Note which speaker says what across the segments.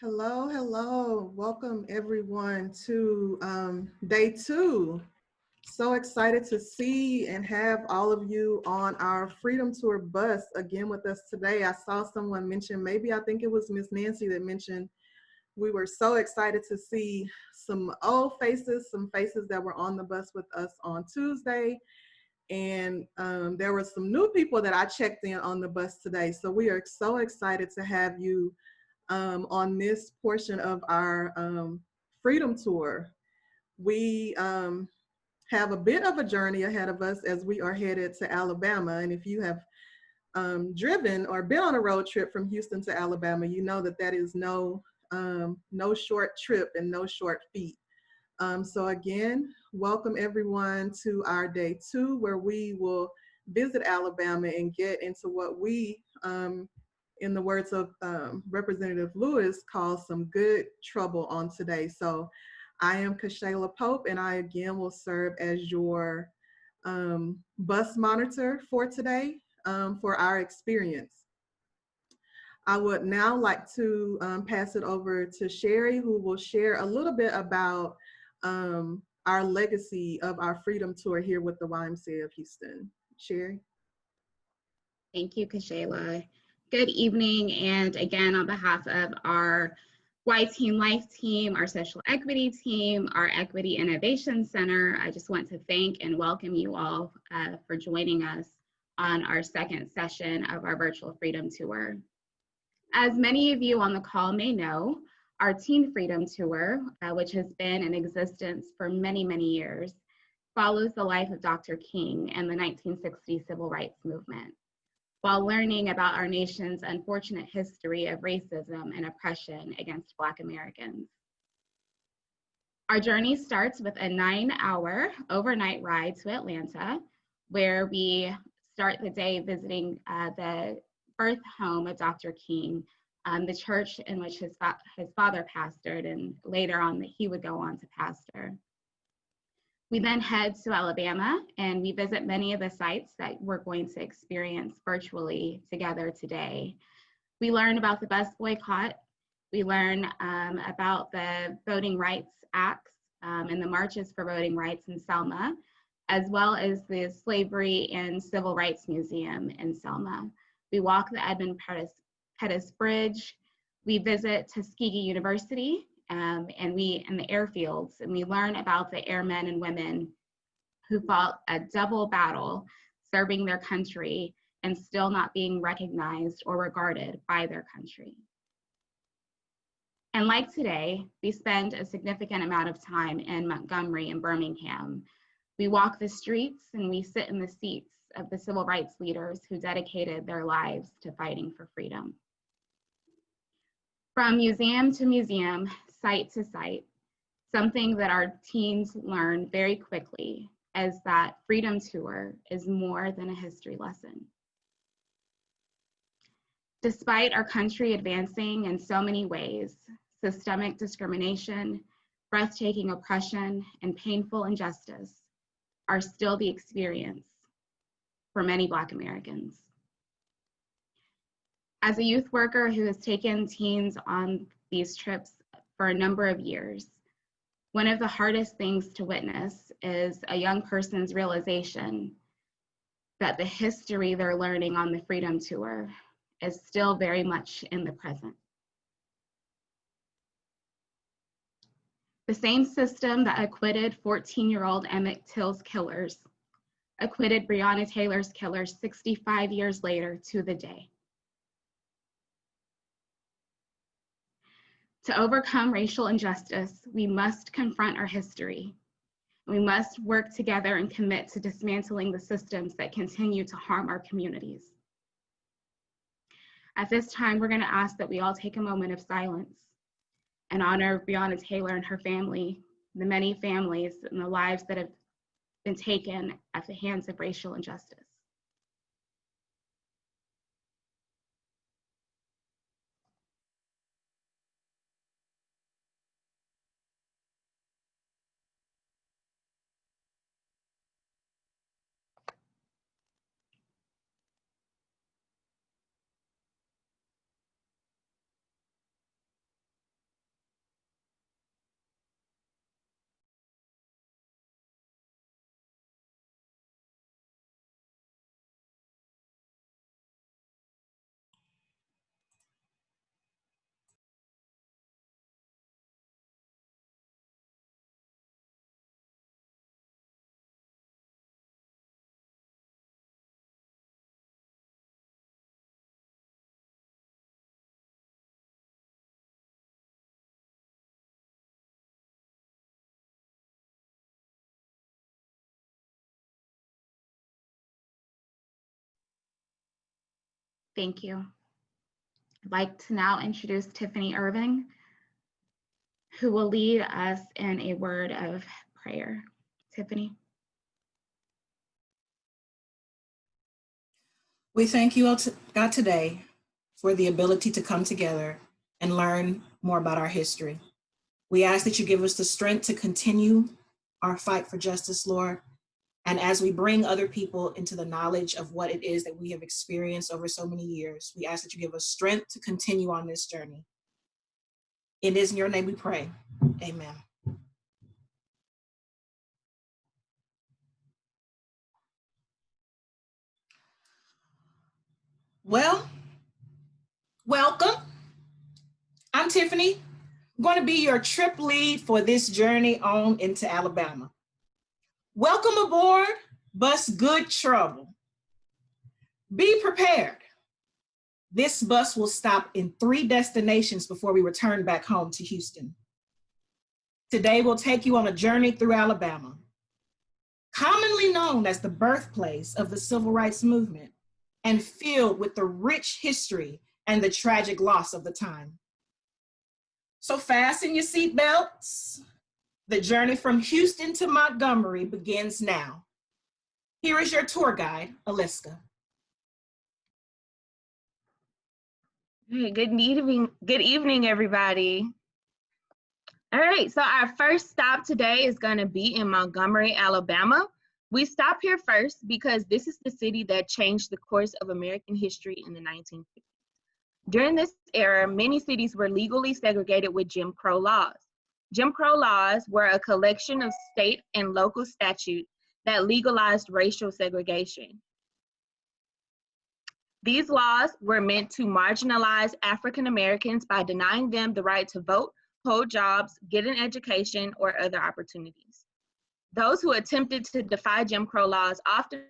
Speaker 1: Hello, hello. Welcome everyone to day two. So excited to see and have all of you on our Freedom Tour bus again with us today. I saw someone mention, maybe I think it was Miss Nancy that mentioned we were so excited to see some old faces, some faces that were on the bus with us on Tuesday. And there were some new people that I checked in on the bus today. So we are so excited to have you on this portion of our Freedom Tour. We have a bit of a journey ahead of us as we are headed to Alabama. And if you have driven or been on a road trip from Houston to Alabama, you know that that is no short trip and no short feat. So again, welcome everyone to our day two, where we will visit Alabama and get into what we, in the words of Representative Lewis, call some good trouble on today. So I am Kashayla Pope, and I again will serve as your bus monitor for today for our experience. I would now like to pass it over to Sherry, who will share a little bit about our legacy of our Freedom Tour here with the YMCA of Houston. Sherry?
Speaker 2: Thank you, Kashayla. Good evening, and again, on behalf of our Y Team Life team, our social equity team, our Equity Innovation Center, I just want to thank and welcome you all for joining us on our second session of our virtual Freedom Tour. As many of you on the call may know, our Teen Freedom Tour, which has been in existence for many, many years, follows the life of Dr. King and the 1960 Civil Rights Movement, while learning about our nation's unfortunate history of racism and oppression against Black Americans. Our journey starts with a 9-hour overnight ride to Atlanta, where we start the day visiting the birth home of Dr. King, the church in which his father pastored, and later on that he would go on to pastor. We then head to Alabama and we visit many of the sites that we're going to experience virtually together today. We learn about the bus boycott. We learn about the Voting Rights Acts and the marches for voting rights in Selma, as well as the Slavery and Civil Rights Museum in Selma. We walk the Edmund Pettus Bridge. We visit Tuskegee University and the airfields, and we learn about the airmen and women who fought a double battle serving their country and still not being recognized or regarded by their country. And like today, we spend a significant amount of time in Montgomery and Birmingham. We walk the streets and we sit in the seats of the civil rights leaders who dedicated their lives to fighting for freedom. From museum to museum, site to site, something that our teens learn very quickly is that Freedom Tour is more than a history lesson. Despite our country advancing in so many ways, systemic discrimination, breathtaking oppression, and painful injustice are still the experience for many Black Americans. As a youth worker who has taken teens on these trips for a number of years, one of the hardest things to witness is a young person's realization that the history they're learning on the Freedom Tour is still very much in the present. The same system that acquitted 14-year-old Emmett Till's killers acquitted Breonna Taylor's killers 65 years later to the day. To overcome racial injustice, we must confront our history. We must work together and commit to dismantling the systems that continue to harm our communities. At this time, we're going to ask that we all take a moment of silence and honor Breonna Taylor and her family, the many families and the lives that have been taken at the hands of racial injustice. Thank you. I'd like to now introduce Tiffany Irving, who will lead us in a word of prayer. Tiffany.
Speaker 3: We thank you, God, today for the ability to come together and learn more about our history. We ask that you give us the strength to continue our fight for justice, Lord. And as we bring other people into the knowledge of what it is that we have experienced over so many years, we ask that you give us strength to continue on this journey. It is in your name we pray. Amen. Well, welcome. I'm Tiffany. I'm going to be your trip lead for this journey on into Alabama. Welcome aboard Bus Good Trouble. Be prepared. This bus will stop in 3 destinations before we return back home to Houston. Today we'll take you on a journey through Alabama, commonly known as the birthplace of the Civil Rights Movement and filled with the rich history and the tragic loss of the time. So fasten your seatbelts. The journey from Houston to Montgomery begins now. Here is your tour guide, Alicia.
Speaker 4: Hey, good evening, everybody. All right, so our first stop today is going to be in Montgomery, Alabama. We stop here first because this is the city that changed the course of American history in the 1950s. During this era, many cities were legally segregated with Jim Crow laws. Jim Crow laws were a collection of state and local statutes that legalized racial segregation. These laws were meant to marginalize African Americans by denying them the right to vote, hold jobs, get an education, or other opportunities. Those who attempted to defy Jim Crow laws often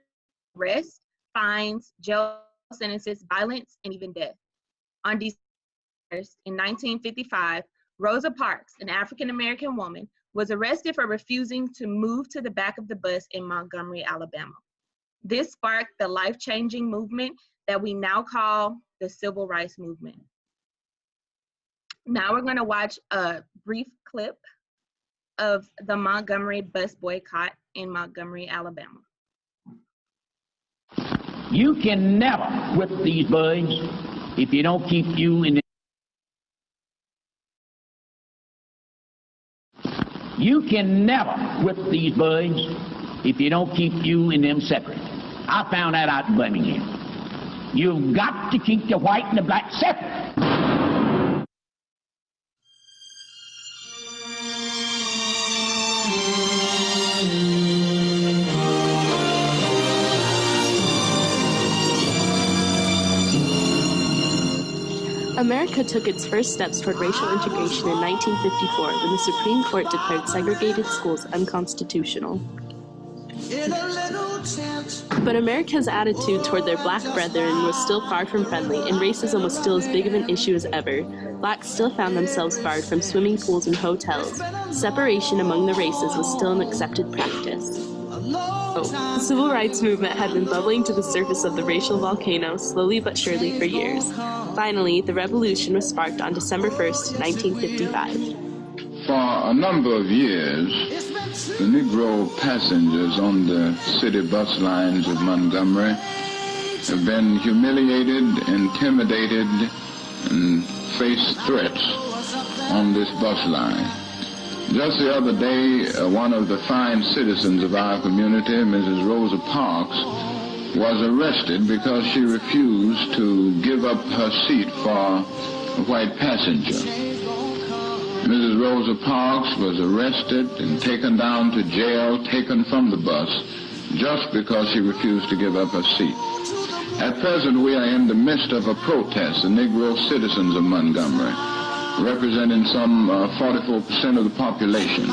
Speaker 4: arrest, fines, jail sentences, violence, and even death. On December 1st, in 1955, Rosa Parks, an African-American woman, was arrested for refusing to move to the back of the bus in Montgomery, Alabama. This sparked the life-changing movement that we now call the Civil Rights Movement. Now we're going to watch a brief clip of the Montgomery bus boycott in Montgomery, Alabama.
Speaker 5: You can never whip these boys if you don't keep you in the... You can never whip these boys if you don't keep you and them separate. I found that out in Birmingham. You've got to keep the white and the black separate.
Speaker 6: America took its first steps toward racial integration in 1954 when the Supreme Court declared segregated schools unconstitutional. But America's attitude toward their black brethren was still far from friendly, and racism was still as big of an issue as ever. Blacks still found themselves barred from swimming pools and hotels. Separation among the races was still an accepted practice. The civil rights movement had been bubbling to the surface of the racial volcano slowly but surely for years. Finally, the revolution was sparked on December 1st, 1955.
Speaker 7: For a number of years, the Negro passengers on the city bus lines of Montgomery have been humiliated, intimidated, and faced threats on this bus line. Just the other day, one of the fine citizens of our community, Mrs. Rosa Parks, was arrested because she refused to give up her seat for a white passenger. Mrs. Rosa Parks was arrested and taken down to jail, taken from the bus, just because she refused to give up her seat. At present, we are in the midst of a protest, the Negro citizens of Montgomery, representing some 44% of the population.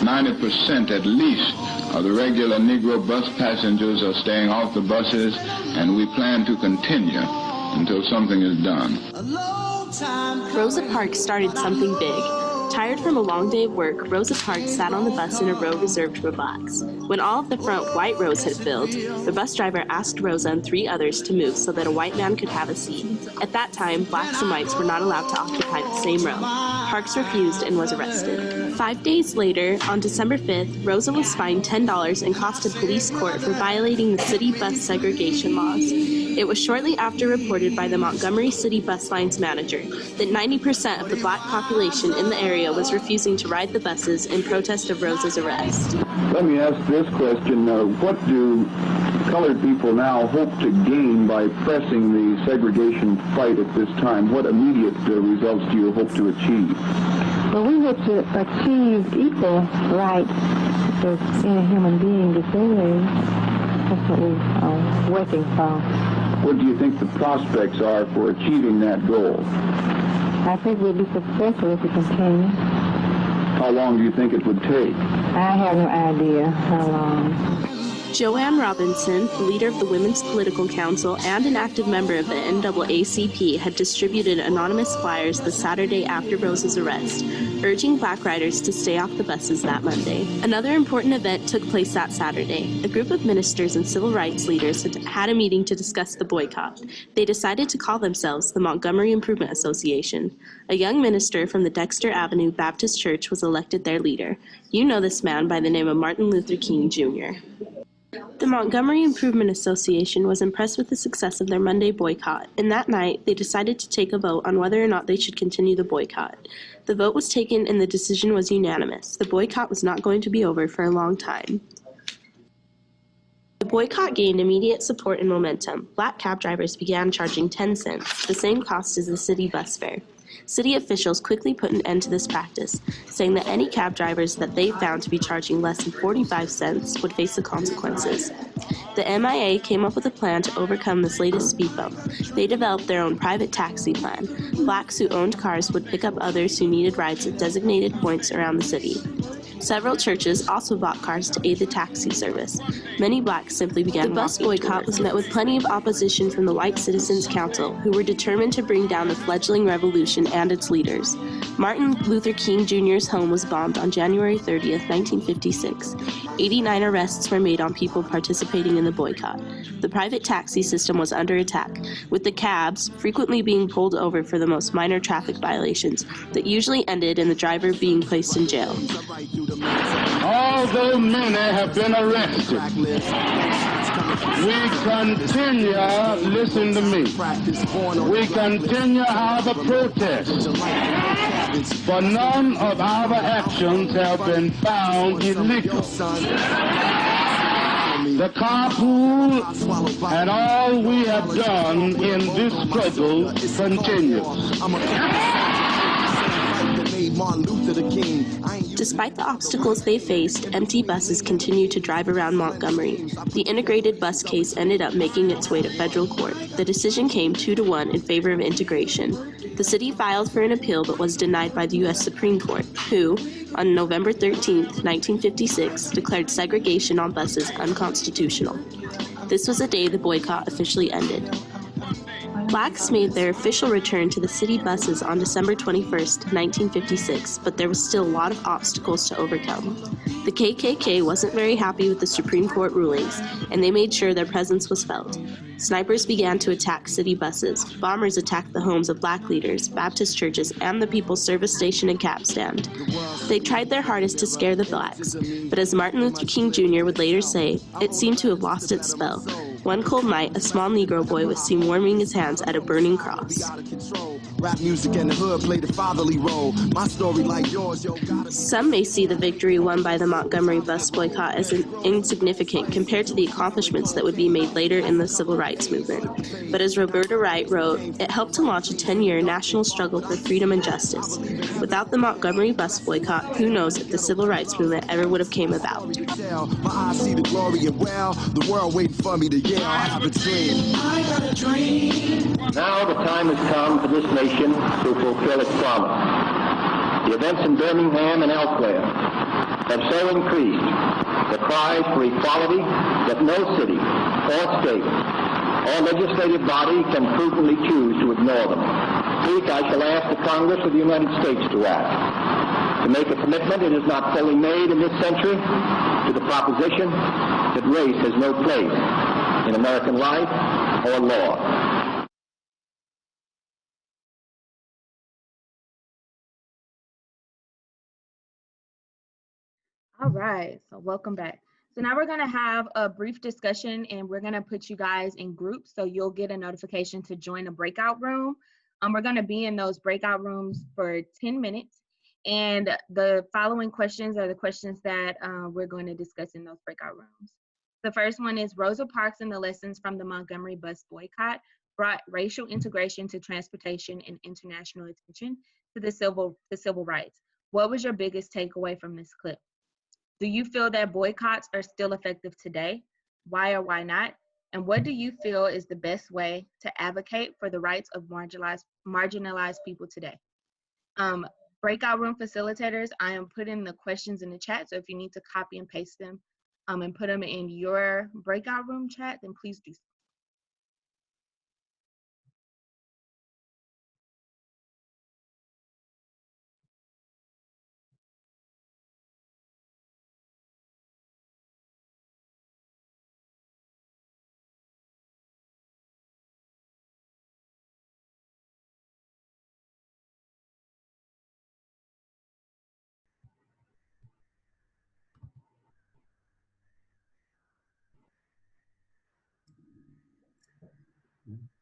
Speaker 7: 90% at least of the regular Negro bus passengers are staying off the buses, and we plan to continue until something is done.
Speaker 6: Rosa Parks started something big. Tired from a long day of work, Rosa Parks sat on the bus in a row reserved for blacks. When all of the front white rows had filled, the bus driver asked Rosa and 3 others to move so that a white man could have a seat. At that time, blacks and whites were not allowed to occupy the same row. Parks refused and was arrested. 5 days later, on December 5th, Rosa was fined $10 and costed police court for violating the city bus segregation laws. It was shortly after reported by the Montgomery City Bus Lines manager that 90% of the black population in the area was refusing to ride the buses in protest of Rosa's arrest.
Speaker 8: Let me ask this question. What do colored people now hope to gain by pressing the segregation fight at this time? What immediate results do you hope to achieve?
Speaker 9: Well, we hope to achieve equal rights as any human being deserves. That's what we're working for.
Speaker 8: What do you think the prospects are for achieving that goal?
Speaker 9: I think we'll be successful if we continue.
Speaker 8: How long do you think it would take?
Speaker 9: I have no idea how long.
Speaker 6: Joanne Robinson, the leader of the Women's Political Council and an active member of the NAACP, had distributed anonymous flyers the Saturday after Rosa's arrest, urging black riders to stay off the buses that Monday. Another important event took place that Saturday. A group of ministers and civil rights leaders had a meeting to discuss the boycott. They decided to call themselves the Montgomery Improvement Association. A young minister from the Dexter Avenue Baptist Church was elected their leader. You know this man by the name of Martin Luther King, Jr. The Montgomery Improvement Association was impressed with the success of their Monday boycott, and that night they decided to take a vote on whether or not they should continue the boycott. The vote was taken and the decision was unanimous. The boycott was not going to be over for a long time. The boycott gained immediate support and momentum. Black cab drivers began charging 10 cents, the same cost as the city bus fare. City officials quickly put an end to this practice, saying that any cab drivers that they found to be charging less than 45 cents would face the consequences. The MIA came up with a plan to overcome this latest speed bump. They developed their own private taxi plan. Blacks who owned cars would pick up others who needed rides at designated points around the city. Several churches also bought cars to aid the taxi service. Many blacks simply began walking. The bus boycott was met with plenty of opposition from the White Citizens Council, who were determined to bring down the fledgling revolution and its leaders. Martin Luther King Jr.'s home was bombed on January 30th, 1956. 89 arrests were made on people participating in the boycott. The private taxi system was under attack, with the cabs frequently being pulled over for the most minor traffic violations that usually ended in the driver being placed in jail.
Speaker 7: Although many have been arrested, we continue, listen to me, we continue our protest, for none of our actions have been found illegal. The carpool and all we have done in this struggle continues.
Speaker 6: Despite the obstacles they faced, empty buses continued to drive around Montgomery. The integrated bus case ended up making its way to federal court. The decision came 2-1 in favor of integration. The city filed for an appeal but was denied by the U.S. Supreme Court, who, on November 13, 1956, declared segregation on buses unconstitutional. This was the day the boycott officially ended. Blacks made their official return to the city buses on December 21, 1956, but there was still a lot of obstacles to overcome. The KKK wasn't very happy with the Supreme Court rulings, and they made sure their presence was felt. Snipers began to attack city buses. Bombers attacked the homes of black leaders, Baptist churches, and the People's Service Station and cab stand. They tried their hardest to scare the blacks, but as Martin Luther King Jr. would later say, it seemed to have lost its spell. One cold night, a small Negro boy was seen warming his hands at a burning cross. Some may see the victory won by the Montgomery bus boycott as insignificant compared to the accomplishments that would be made later in the civil rights movement. But as Roberta Wright wrote, it helped to launch a 10-year national struggle for freedom and justice. Without the Montgomery bus boycott, who knows if the civil rights movement ever would have came about.
Speaker 5: Now the time has come for this nation to fulfill its promise. The events in Birmingham and elsewhere have so increased the cries for equality that no city or state or legislative body can prudently choose to ignore them. Speak, I shall ask the Congress of the United States to act. make a commitment it is not fully made in this century to the proposition that race has no place in American life or law.
Speaker 4: All right, so welcome back. So now we're gonna have a brief discussion and we're gonna put you guys in groups so you'll get a notification to join a breakout room. We're gonna be in those breakout rooms for 10 minutes. And the following questions are the questions that we're going to discuss in those breakout rooms. The first one is Rosa Parks and the lessons from the Montgomery bus boycott brought racial integration to transportation and international attention to the civil rights. What was your biggest takeaway from this clip? Do you feel that boycotts are still effective today? Why or why not? And what do you feel is the best way to advocate for the rights of marginalized people today? Breakout room facilitators, I am putting the questions in the chat, so if you need to copy and paste them and put them in your breakout room chat, then please do so.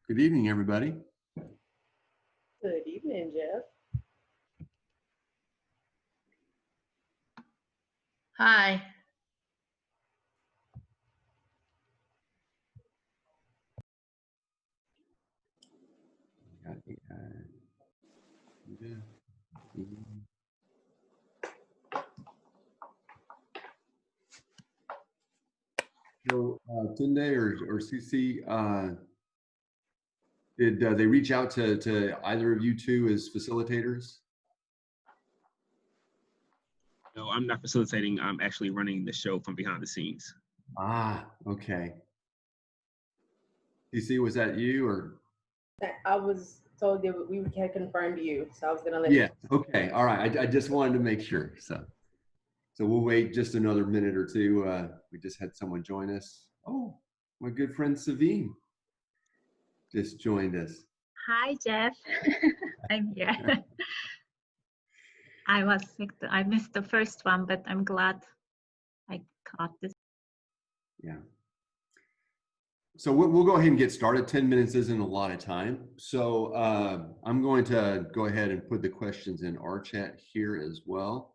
Speaker 10: Good evening, everybody.
Speaker 11: Good evening, Jeff. Hi.
Speaker 10: So Tunde or Susie, did they reach out to either of you two as facilitators?
Speaker 12: No, I'm not facilitating. I'm actually running the show from behind the scenes.
Speaker 10: Ah, okay. Susie, was that you or?
Speaker 11: I was told that we had confirmed you, so I was gonna let
Speaker 10: Yeah, okay, all right. I just wanted to make sure. So we'll wait just another minute or two. We just had someone join us. Oh, my good friend Savine just joined us.
Speaker 13: Hi, Jeff. I'm here. I was sick. I missed the first one, but I'm glad I caught this.
Speaker 10: Yeah. So we'll go ahead and get started. 10 minutes isn't a lot of time. So I'm going to go ahead and put the questions in our chat here as well.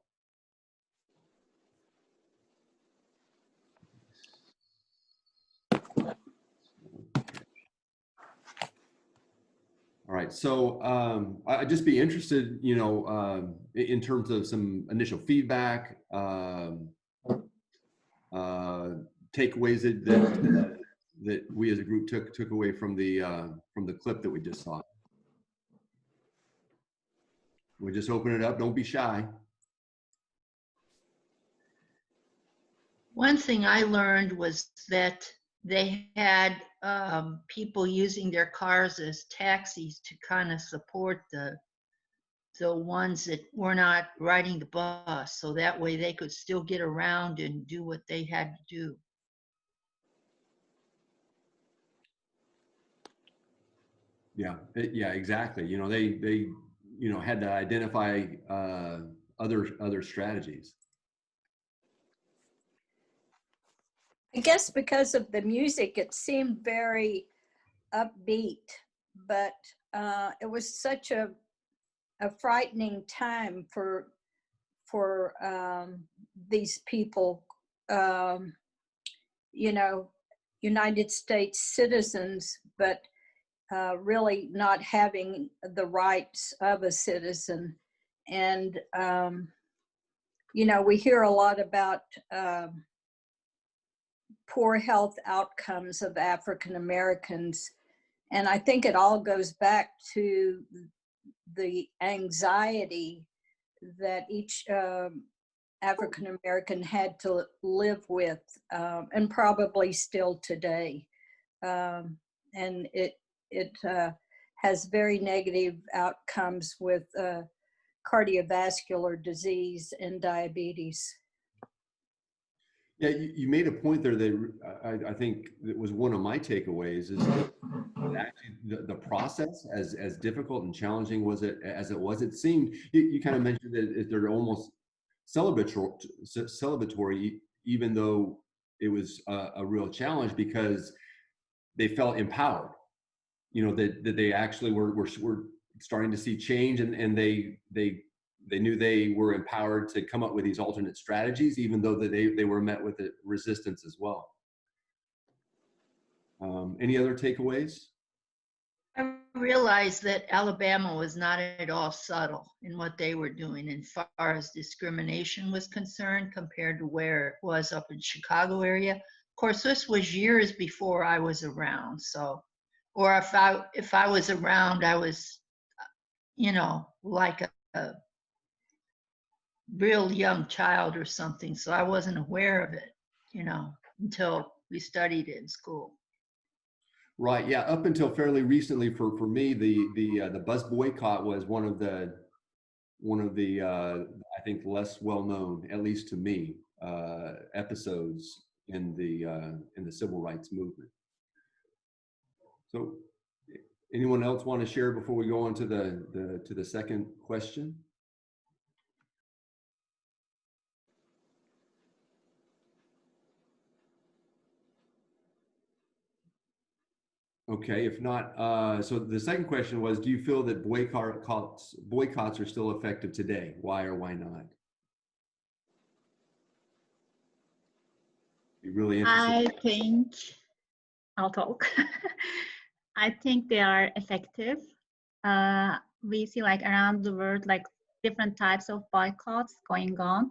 Speaker 10: All right, so I'd just be interested, you know, in terms of some initial feedback, takeaways that we as a group took away from the clip that we just saw. We'll just open it up. Don't be shy.
Speaker 14: One thing I learned was that they had people using their cars as taxis to kind of support the ones that were not riding the bus, so that way they could still get around and do what they had to do.
Speaker 10: Yeah, yeah, exactly. You know, they you know had to identify other strategies.
Speaker 15: I guess because of the music, it seemed very upbeat, but it was such a frightening time for these people, you know, United States citizens, but really not having the rights of a citizen. And, you know, we hear a lot about poor health outcomes of African Americans. And I think it all goes back to the anxiety that each African American had to live with, and probably still today. And it has very negative outcomes with cardiovascular disease and diabetes.
Speaker 10: Yeah, you made a point there that I think that was one of my takeaways is that actually the process, as difficult and challenging as it was, it seemed, you kind of mentioned that they're almost celebratory, even though it was a real challenge because they felt empowered, you know, that they actually were starting to see change, and they knew they were empowered to come up with these alternate strategies, even though that they were met with resistance as well. Any other takeaways?
Speaker 14: I realized that Alabama was not at all subtle in what they were doing as far as discrimination was concerned compared to where it was up in Chicago area. Of course, this was years before I was around, so, or if I was around, I was, you know, like a real young child or something, so I wasn't aware of it, you know, until we studied it in school.
Speaker 10: Right. Yeah. Up until fairly recently, for me, the bus boycott was one of the I think less well known, at least to me, episodes in the civil rights movement. So, anyone else want to share before we go on to the second question? Okay, if not, so the second question was, do you feel that boycotts are still effective today? Why or why not? Be really interesting.
Speaker 13: I think, I'll talk. I think they are effective. We see like around the world, like different types of boycotts going on.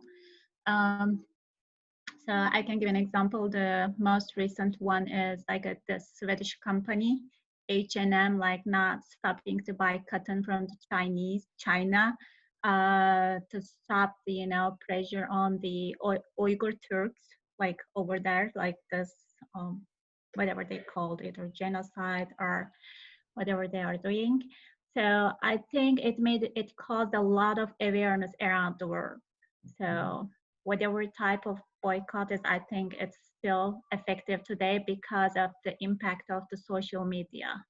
Speaker 13: So I can give an example. The most recent one is like the Swedish company, H&M, like not stopping to buy cotton from the China, to stop the, you know, pressure on the Uyghur Turks, like over there, like this, whatever they called it, or genocide, or whatever they are doing. So I think it caused a lot of awareness around the world. So whatever type of boycott is, I think it's still effective today because of the impact of the social media.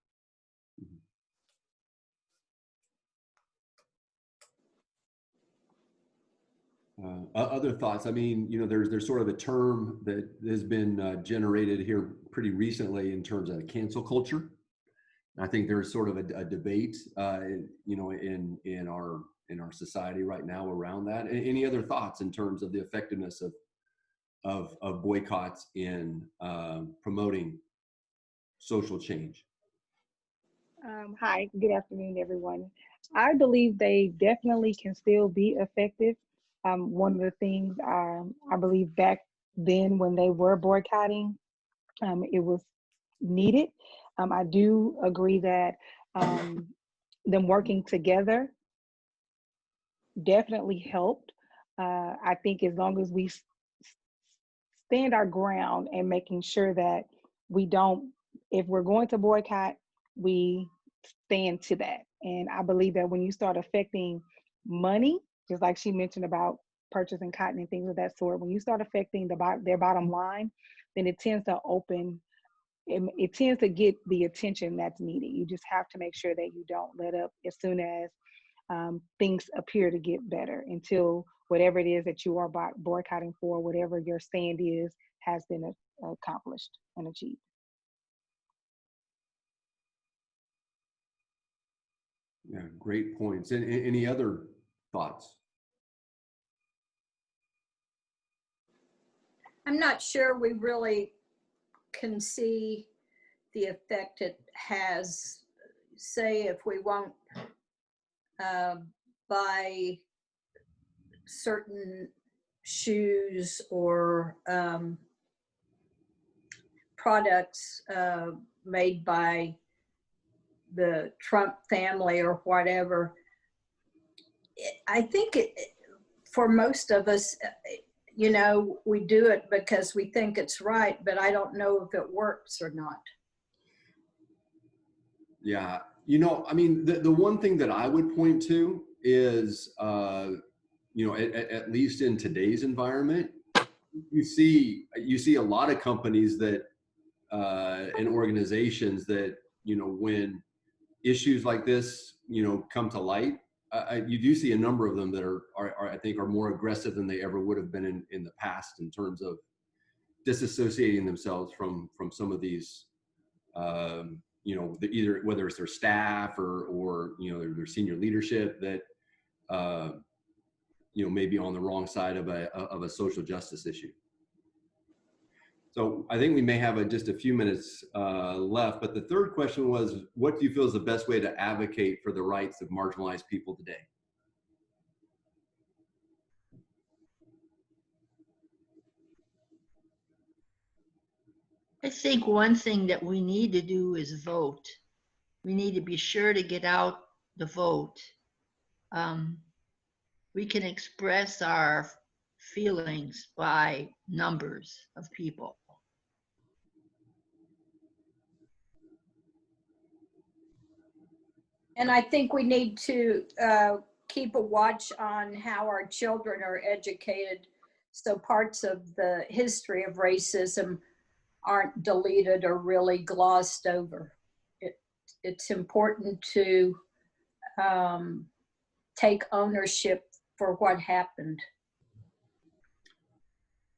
Speaker 10: Other thoughts? I mean, you know, there's sort of a term that has been generated here pretty recently in terms of cancel culture. I think there's sort of a debate, you know, in our society right now around that. Any other thoughts in terms of the effectiveness of boycotts in promoting social change?
Speaker 16: Hi, good afternoon, everyone. I believe they definitely can still be effective. One of the things I believe back then when they were boycotting, it was needed. I do agree that them working together definitely helped. I think as long as we stand our ground and making sure that we don't, if we're going to boycott, we stand to that. And I believe that when you start affecting money, just like she mentioned about purchasing cotton and things of that sort, when you start affecting their bottom line, then it tends to open, it tends to get the attention that's needed. You just have to make sure that you don't let up as soon as things appear to get better, until whatever it is that you are boycotting for, whatever your stand is, has been accomplished and achieved.
Speaker 10: Yeah, great points. And any other thoughts?
Speaker 15: I'm not sure we really can see the effect it has. Say if we won't buy certain shoes or products made by the Trump family or whatever. I think for most of us, you know, we do it because we think it's right, but I don't know if it works or not.
Speaker 10: Yeah, you know, I mean, the one thing that I would point to is, you know, at least in today's environment, you see a lot of companies that and organizations that, you know, when issues like this, you know, come to light, you do see a number of them that are I think are more aggressive than they ever would have been in the past in terms of disassociating themselves from some of these, you know, either whether it's their staff or you know, their senior leadership that you know, maybe on the wrong side of a social justice issue. So I think we may have just a few minutes left, but the third question was, what do you feel is the best way to advocate for the rights of marginalized people today?
Speaker 14: I think one thing that we need to do is vote. We need to be sure to get out the vote. We can express our feelings by numbers of people.
Speaker 15: And I think we need to keep a watch on how our children are educated, so parts of the history of racism aren't deleted or really glossed over. It's important to take ownership for what happened.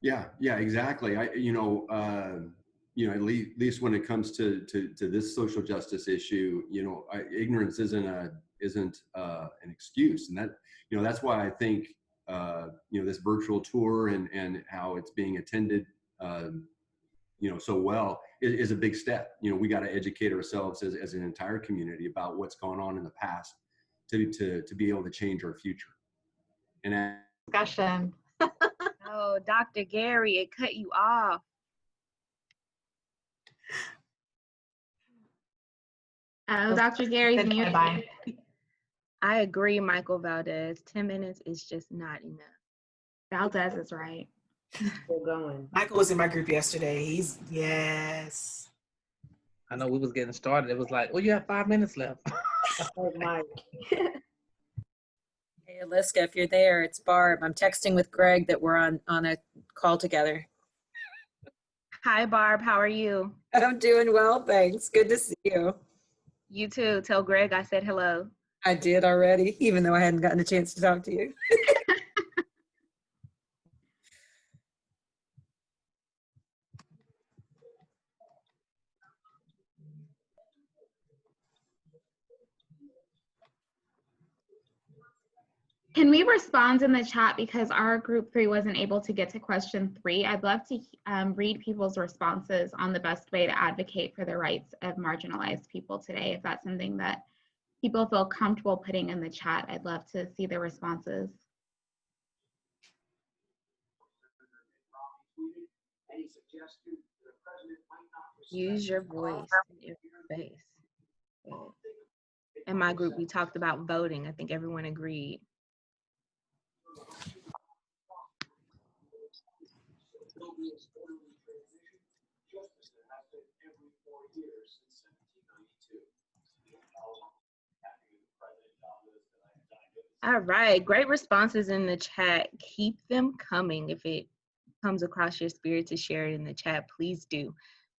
Speaker 10: Yeah, exactly. You know, at least when it comes to this social justice issue, you know, ignorance isn't an excuse, and that, you know, that's why I think you know, this virtual tour and how it's being attended, you know, so well is a big step. You know, we got to educate ourselves as an entire community about what's gone on in the past to be able to change our future. And
Speaker 17: discussion.
Speaker 4: Oh, Dr. Gary, it cut you off.
Speaker 2: Oh, Dr. Gary's muted.
Speaker 4: I agree, Michael Valdez. 10 minutes is just not enough.
Speaker 2: Valdez is right.
Speaker 11: Still going.
Speaker 3: Michael was in my group yesterday. Yes.
Speaker 17: I know we was getting started. It was like, oh, you have 5 minutes left.
Speaker 11: Oh, Mike.
Speaker 18: Hey, Alicia, if you're there, it's Barb. I'm texting with Greg that we're on a call together.
Speaker 4: Hi, Barb. How are you?
Speaker 18: I'm doing well, thanks. Good to see you.
Speaker 4: You too. Tell Greg I said hello.
Speaker 18: I did already, even though I hadn't gotten a chance to talk to you.
Speaker 2: Can we respond in the chat, because our group 3 wasn't able to get to question 3? I'd love to read people's responses on the best way to advocate for the rights of marginalized people today. If that's something that people feel comfortable putting in the chat, I'd love to see the responses.
Speaker 4: Use your voice in your face. In my group, we talked about voting. I think everyone agreed. All right, great responses in the chat. Keep them coming. If it comes across your spirit to share it in the chat, please do.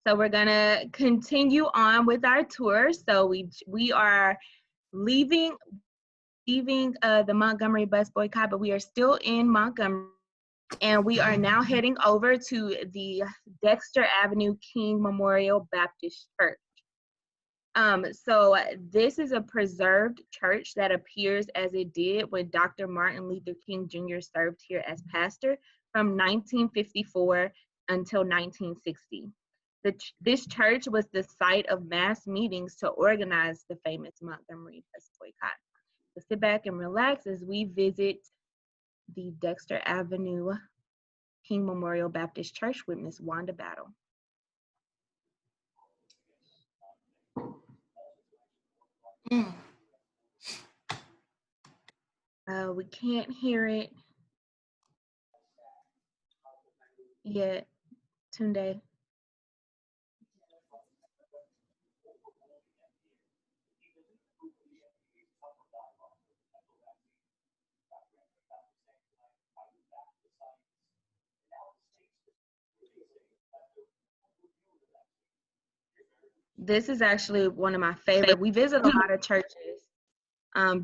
Speaker 4: So we're gonna continue on with our tour. So we are leaving the Montgomery bus boycott, but we are still in Montgomery, and we are now heading over to the Dexter Avenue King Memorial Baptist Church. So this is a preserved church that appears as it did when Dr. Martin Luther King Jr. served here as pastor from 1954 until 1960. This church was the site of mass meetings to organize the famous Montgomery bus boycott. So sit back and relax as we visit the Dexter Avenue King Memorial Baptist Church with Miss Wanda Battle. We can't hear it yet, Tunde. This is actually one of my favorite. We visit a lot of churches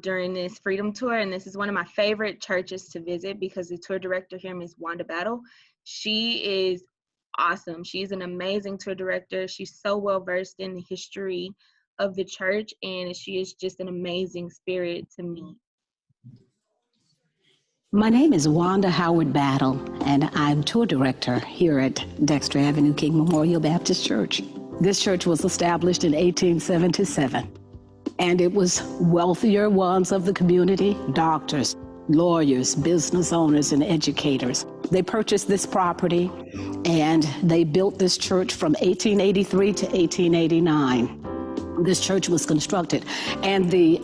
Speaker 4: during this Freedom Tour, and this is one of my favorite churches to visit because the tour director here, Ms. Wanda Battle, she is awesome. She's an amazing tour director. She's so well versed in the history of the church, and she is just an amazing spirit to meet.
Speaker 19: My name is Wanda Howard Battle, and I'm tour director here at Dexter Avenue Memorial Baptist Church. This church was established in 1877, and it was wealthier ones of the community, doctors, lawyers, business owners, and educators. They purchased this property, and they built this church from 1883 to 1889. This church was constructed, and the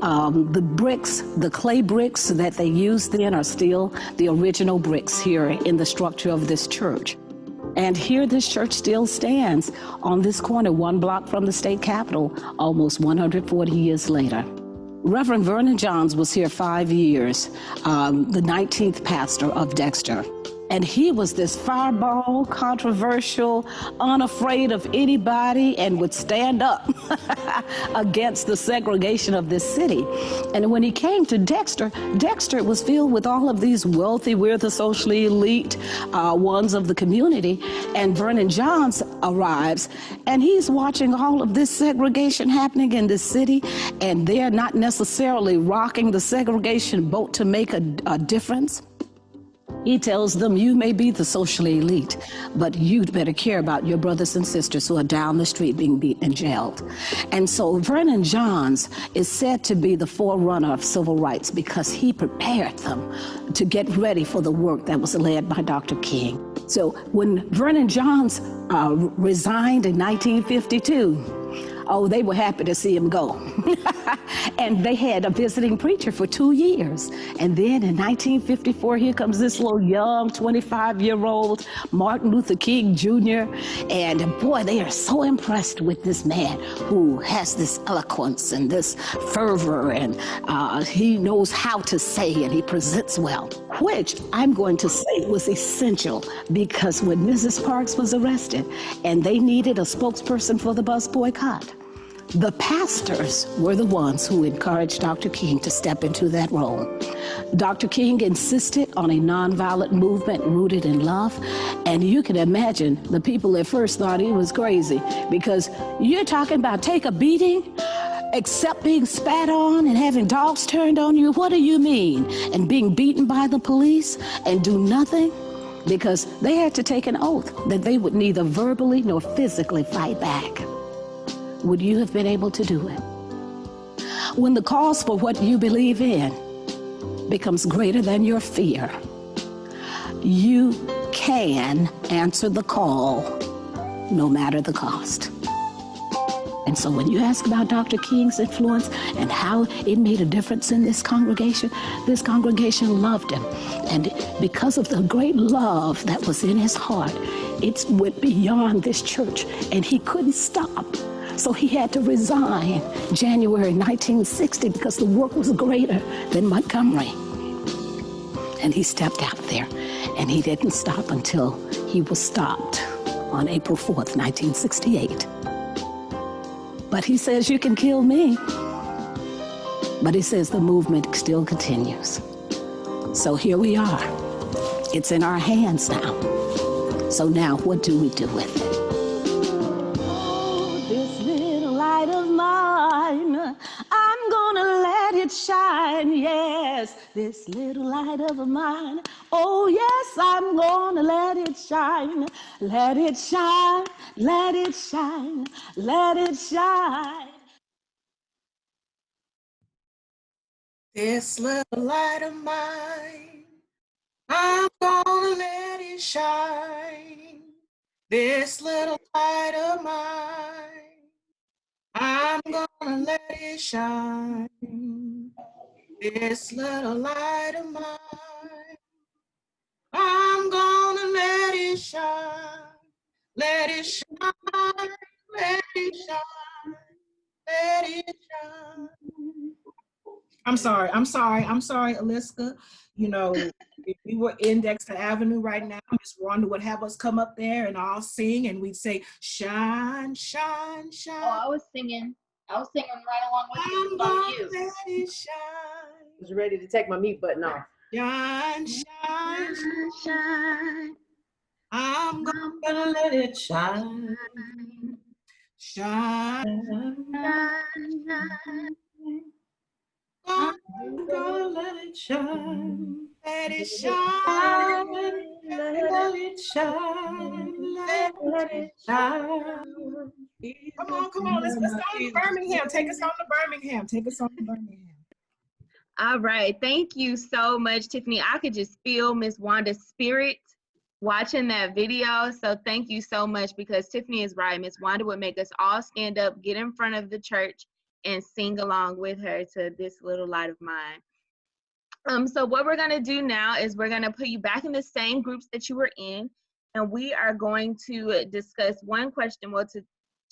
Speaker 19: bricks, the clay bricks that they used then are still the original bricks here in the structure of this church. And here this church still stands on this corner, 1 block from the state capitol, almost 140 years later. Reverend Vernon Johns was here 5 years, the 19th pastor of Dexter. And he was this fireball, controversial, unafraid of anybody, and would stand up against the segregation of this city. And when he came to Dexter, Dexter was filled with all of these wealthy, we're the socially elite ones of the community. And Vernon Johns arrives, and he's watching all of this segregation happening in this city, and they're not necessarily rocking the segregation boat to make a difference. He tells them, you may be the socially elite, but you'd better care about your brothers and sisters who are down the street being beaten and jailed. And so Vernon Johns is said to be the forerunner of civil rights because he prepared them to get ready for the work that was led by Dr. King. So when Vernon Johns resigned in 1952, oh, they were happy to see him go. And they had a visiting preacher for 2 years. And then in 1954, here comes this little young 25-year-old Martin Luther King Jr. And boy, they are so impressed with this man who has this eloquence and this fervor, and he knows how to say, and he presents well, which I'm going to say was essential, because when Mrs. Parks was arrested and they needed a spokesperson for the bus boycott, the pastors were the ones who encouraged Dr. King to step into that role. Dr. King insisted on a nonviolent movement rooted in love, and you can imagine the people at first thought he was crazy, because you're talking about take a beating, except being spat on and having dogs turned on you. What do you mean? And being beaten by the police and do nothing? Because they had to take an oath that they would neither verbally nor physically fight back. Would you have been able to do it? When the cause for what you believe in becomes greater than your fear, you can answer the call no matter the cost. And so when you ask about Dr. King's influence and how it made a difference in this congregation loved him. And because of the great love that was in his heart, it went beyond this church, and he couldn't stop. So he had to resign January 1960 because the work was greater than Montgomery. And he stepped out there, and he didn't stop until he was stopped on April 4th, 1968. But he says, you can kill me. But he says the movement still continues. So here we are. It's in our hands now. So now what do we do with it? Oh, this little light of mine, I'm gonna let it shine, yes. This little light of mine, oh yes, I'm gonna let it shine. Let it shine, let it shine, let it shine.
Speaker 3: This little light of mine, I'm gonna let it shine. This little light of mine, I'm gonna let it shine. This little light of mine, I'm gonna let it shine. Let it shine, let it shine, let it shine. I'm sorry, Alicia. You know, if we were in Dexter Avenue right now, Miss Wanda would have us come up there and all sing, and we'd say, shine, shine, shine.
Speaker 4: Oh, I was singing right along with you. It's on you.
Speaker 3: Let it shine.
Speaker 11: I was ready to take my mute button off.
Speaker 3: Shine, shine,
Speaker 4: Shine.
Speaker 3: I'm gonna let it shine. Shine. I'm gonna let it shine. Let it shine. Let it shine. Let it shine. Come on. Let's go to Birmingham. Take us on to Birmingham.
Speaker 4: All right. Thank you so much, Tiffany. I could just feel Miss Wanda's spirit watching that video. So thank you so much, because Tiffany is right. Miss Wanda would make us all stand up, get in front of the church, and sing along with her to This Little Light of Mine. So what we're going to do now is we're going to put you back in the same groups that you were in, and we are going to discuss one question. Well, it's a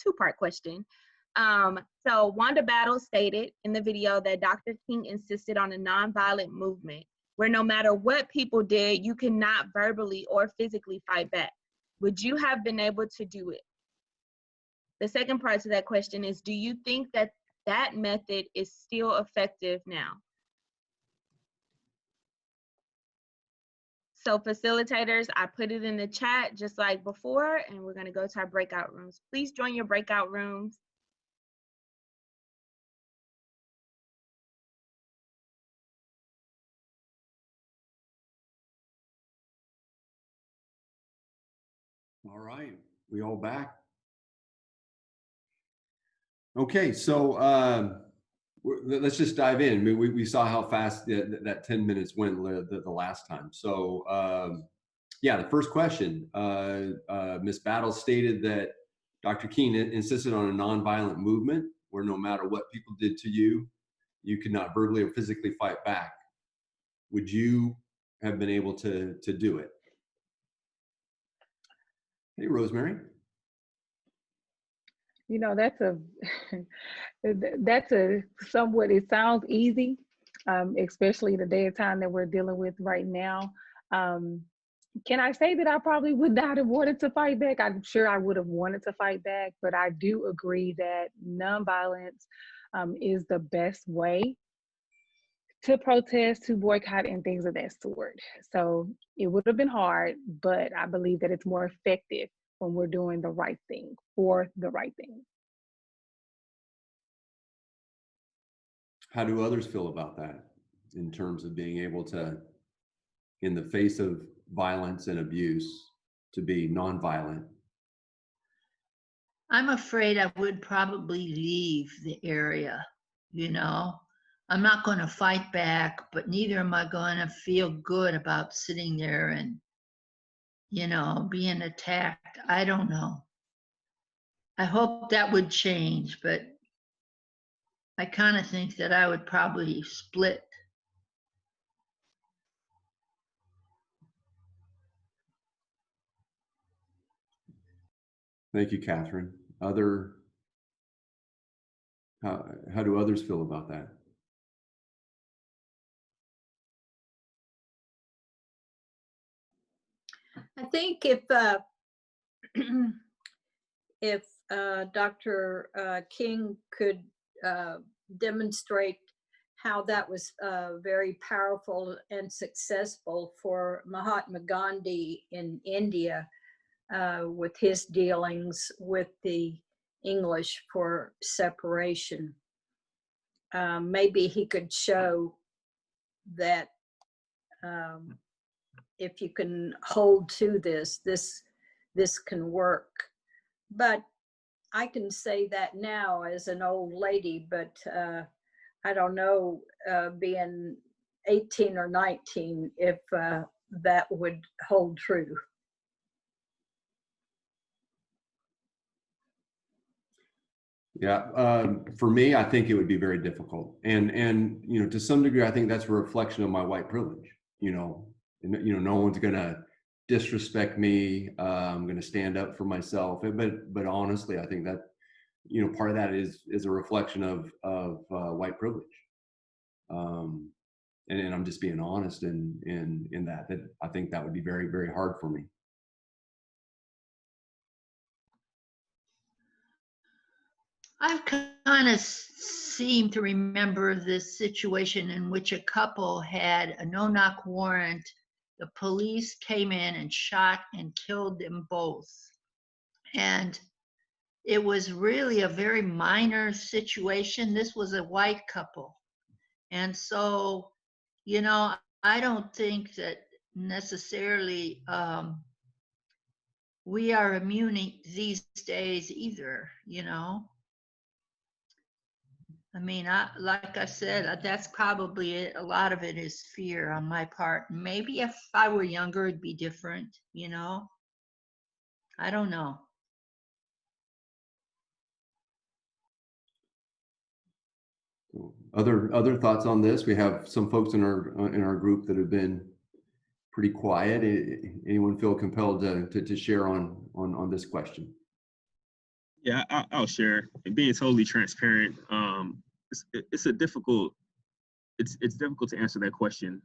Speaker 4: two-part question. So Wanda Battle stated in the video that Dr. King insisted on a nonviolent movement where no matter what people did, you cannot verbally or physically fight back. Would you have been able to do it? The second part to that question is, do you think that that method is still effective now? So facilitators, I put it in the chat just like before, and we're gonna go to our breakout rooms. Please join your breakout rooms.
Speaker 10: All right, we all back? Okay, so let's just dive in. I mean, we saw how fast that 10 minutes went the last time. So yeah, the first question, Ms. Battle stated that Dr. King insisted on a nonviolent movement where no matter what people did to you, you could not verbally or physically fight back. Would you have been able to do it? Hey, Rosemary.
Speaker 16: You know, that's a somewhat, it sounds easy, especially the day and time that we're dealing with right now. Can I say that I probably would not have wanted to fight back? I'm sure I would have wanted to fight back, but I do agree that nonviolence is the best way to protest, to boycott, and things of that sort. So it would have been hard, but I believe that it's more effective when we're doing the right thing for the right thing.
Speaker 10: How do others feel about that in terms of being able to, in the face of violence and abuse, to be nonviolent?
Speaker 14: I'm afraid I would probably leave the area, you know. I'm not going to fight back, but neither am I going to feel good about sitting there and, you know, being attacked. I don't know. I hope that would change, but I kind of think that I would probably split.
Speaker 10: Thank you, Catherine. How do others feel about that?
Speaker 15: I think if Dr. King could demonstrate how that was very powerful and successful for Mahatma Gandhi in India with his dealings with the English for separation, maybe he could show that if you can hold to this can work. But I can say that now as an old lady, but I don't know, being 18 or 19, if that would hold true.
Speaker 10: Yeah, for me, I think it would be very difficult, and you know, to some degree, I think that's a reflection of my white privilege. You know, no one's gonna disrespect me. I'm gonna stand up for myself. But honestly, I think that, you know, part of that is a reflection of white privilege. and I'm just being honest in that I think that would be very, very hard for me.
Speaker 14: I've kind of seem to remember this situation in which a couple had a no-knock warrant. The police came in and shot and killed them both. And it was really a very minor situation. This was a white couple. And so, you know, I don't think that necessarily we are immune these days either, you know. I mean, like I said, that's probably it. A lot of it is fear on my part. Maybe if I were younger, it'd be different, you know. I don't know.
Speaker 10: Other thoughts on this? We have some folks in our group that have been pretty quiet. Anyone feel compelled to share on this question?
Speaker 12: Yeah, I'll share. And being totally transparent, it's difficult to answer that question,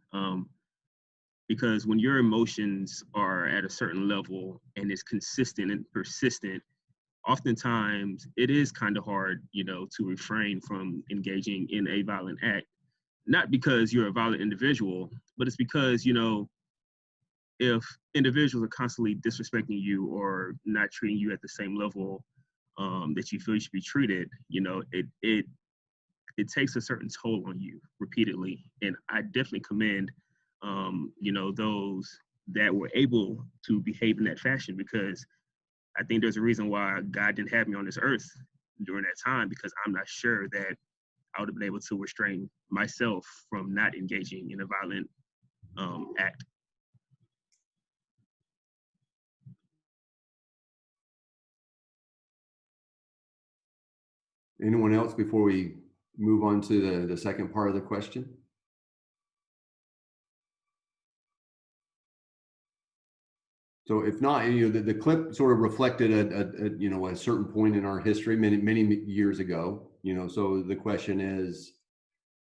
Speaker 12: because when your emotions are at a certain level and it's consistent and persistent, oftentimes it is kind of hard, you know, to refrain from engaging in a violent act. Not because you're a violent individual, but it's because, you know, if individuals are constantly disrespecting you or not treating you at the same level that you feel you should be treated, you know, it takes a certain toll on you repeatedly. And I definitely commend, you know, those that were able to behave in that fashion, because I think there's a reason why God didn't have me on this earth during that time, because I'm not sure that I would have been able to restrain myself from not engaging in a violent act.
Speaker 10: Anyone else before we move on to the second part of the question? So if not, you know, the clip sort of reflected you know, a certain point in our history many years ago. You know, so the question is,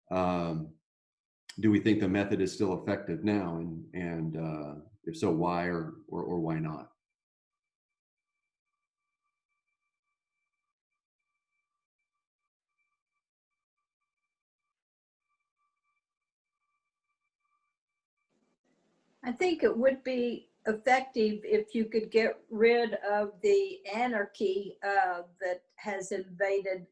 Speaker 10: do we think the method is still effective now, and if so, why or why not?
Speaker 15: I think it would be effective if you could get rid of the anarchy that has invaded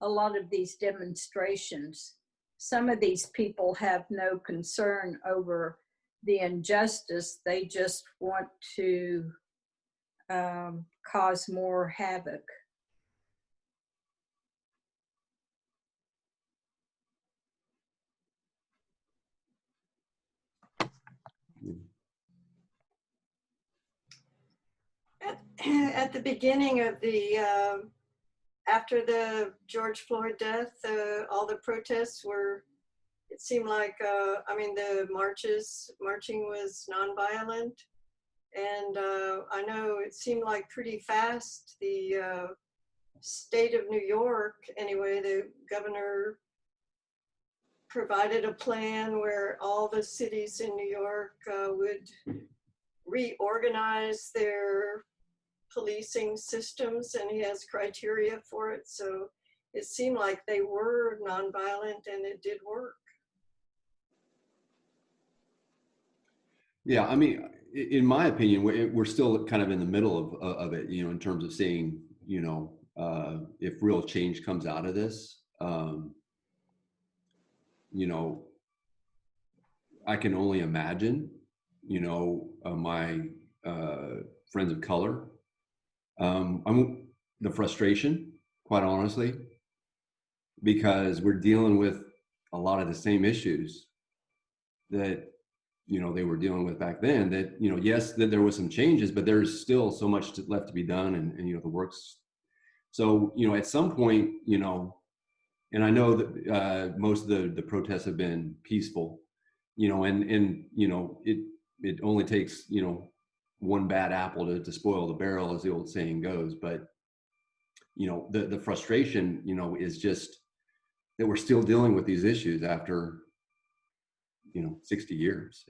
Speaker 15: a lot of these demonstrations. Some of these people have no concern over the injustice. They just want to cause more havoc.
Speaker 20: At the beginning of the, after the George Floyd death, all the protests were, it seemed like, I mean, the marching was nonviolent. And I know it seemed like pretty fast, the state of New York, anyway, the governor provided a plan where all the cities in New York would reorganize their policing systems, and he has criteria for it. So it seemed like they were nonviolent, and it did work.
Speaker 10: Yeah, I mean, in my opinion, we're still kind of in the middle of it, you know, in terms of seeing, you know, if real change comes out of this. You know, I can only imagine, you know, my friends of color, the frustration, quite honestly, because we're dealing with a lot of the same issues that, you know, they were dealing with back then. That, you know, yes, that there was some changes, but there's still so much left to be done, and you know, the work's. So, you know, at some point, you know, and I know that most of the protests have been peaceful, you know, and you know, it only takes, you know, one bad apple to spoil the barrel, as the old saying goes. But, you know, the frustration, you know, is just that we're still dealing with these issues after, 60 years.